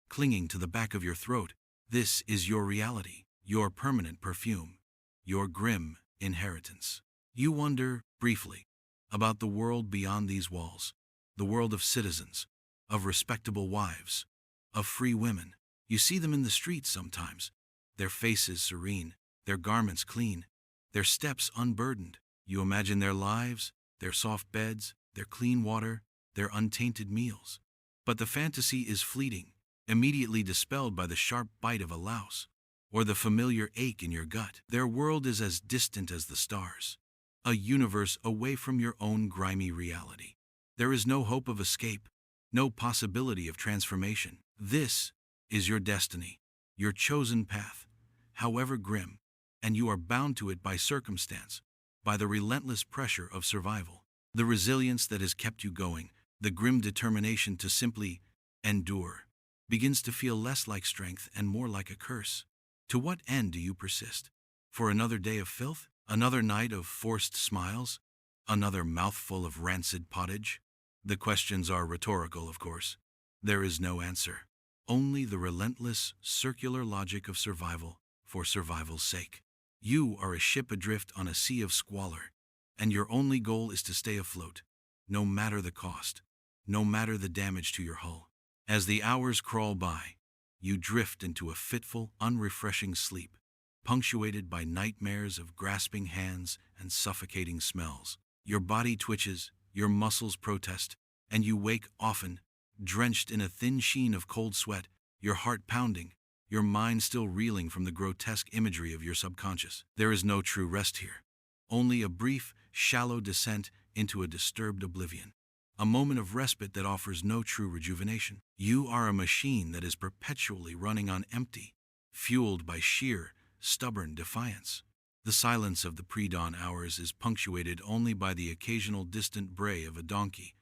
clinging to the back of your throat. This is your reality, your permanent perfume, your grim inheritance. You wonder, briefly, about the world beyond these walls, the world of citizens, of respectable wives, of free women. You see them in the streets sometimes, their faces serene, their garments clean, their steps unburdened. You imagine their lives, their soft beds, their clean water, their untainted meals. But the fantasy is fleeting, immediately dispelled by the sharp bite of a louse, or the familiar ache in your gut. Their world is as distant as the stars, a universe away from your own grimy reality. There is no hope of escape, no possibility of transformation. This is your destiny, your chosen path, however grim, and you are bound to it by circumstance, by the relentless pressure of survival. The resilience that has kept you going, the grim determination to simply endure, begins to feel less like strength and more like a curse. To what end do you persist? For another day of filth? Another night of forced smiles? Another mouthful of rancid pottage? The questions are rhetorical, of course. There is no answer. Only the relentless, circular logic of survival for survival's sake. You are a ship adrift on a sea of squalor, and your only goal is to stay afloat, no matter the cost, no matter the damage to your hull. As the hours crawl by, you drift into a fitful, unrefreshing sleep, punctuated by nightmares of grasping hands and suffocating smells. Your body twitches, your muscles protest, and you wake often, drenched in a thin sheen of cold sweat, your heart pounding, your mind still reeling from the grotesque imagery of your subconscious. There is no true rest here. Only a brief, shallow descent into a disturbed oblivion. A moment of respite that offers no true rejuvenation. You are a machine that is perpetually running on empty, fueled by sheer, stubborn defiance. The silence of the pre-dawn hours is punctuated only by the occasional distant bray of a donkey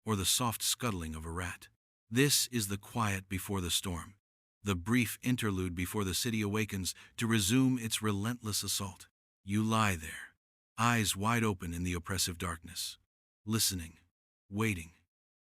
or the soft scuttling of a rat. This is the quiet before the storm, the brief interlude before the city awakens to resume its relentless assault. You lie there, eyes wide open in the oppressive darkness, listening, waiting.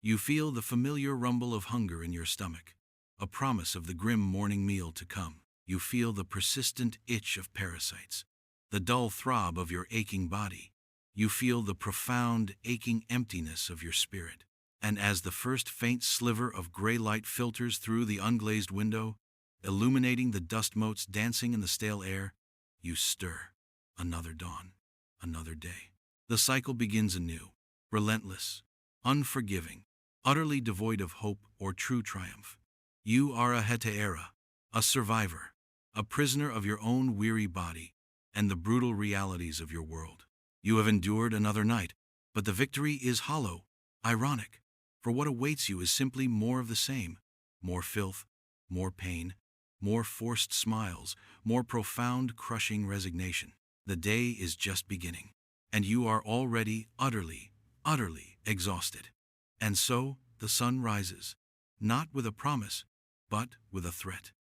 You feel the familiar rumble of hunger in your stomach, a promise of the grim morning meal to come. You feel the persistent itch of parasites, the dull throb of your aching body. You feel the profound, aching emptiness of your spirit. And as the first faint sliver of gray light filters through the unglazed window, illuminating the dust motes dancing in the stale air, you stir. Another dawn, another day. The cycle begins anew, relentless, unforgiving, utterly devoid of hope or true triumph. You are a hetera, a survivor, a prisoner of your own weary body and the brutal realities of your world. You have endured another night, but the victory is hollow, ironic, for what awaits you is simply more of the same, more filth, more pain, more forced smiles, more profound, crushing resignation. The day is just beginning, and you are already utterly exhausted. And so the sun rises, not with a promise, but with a threat.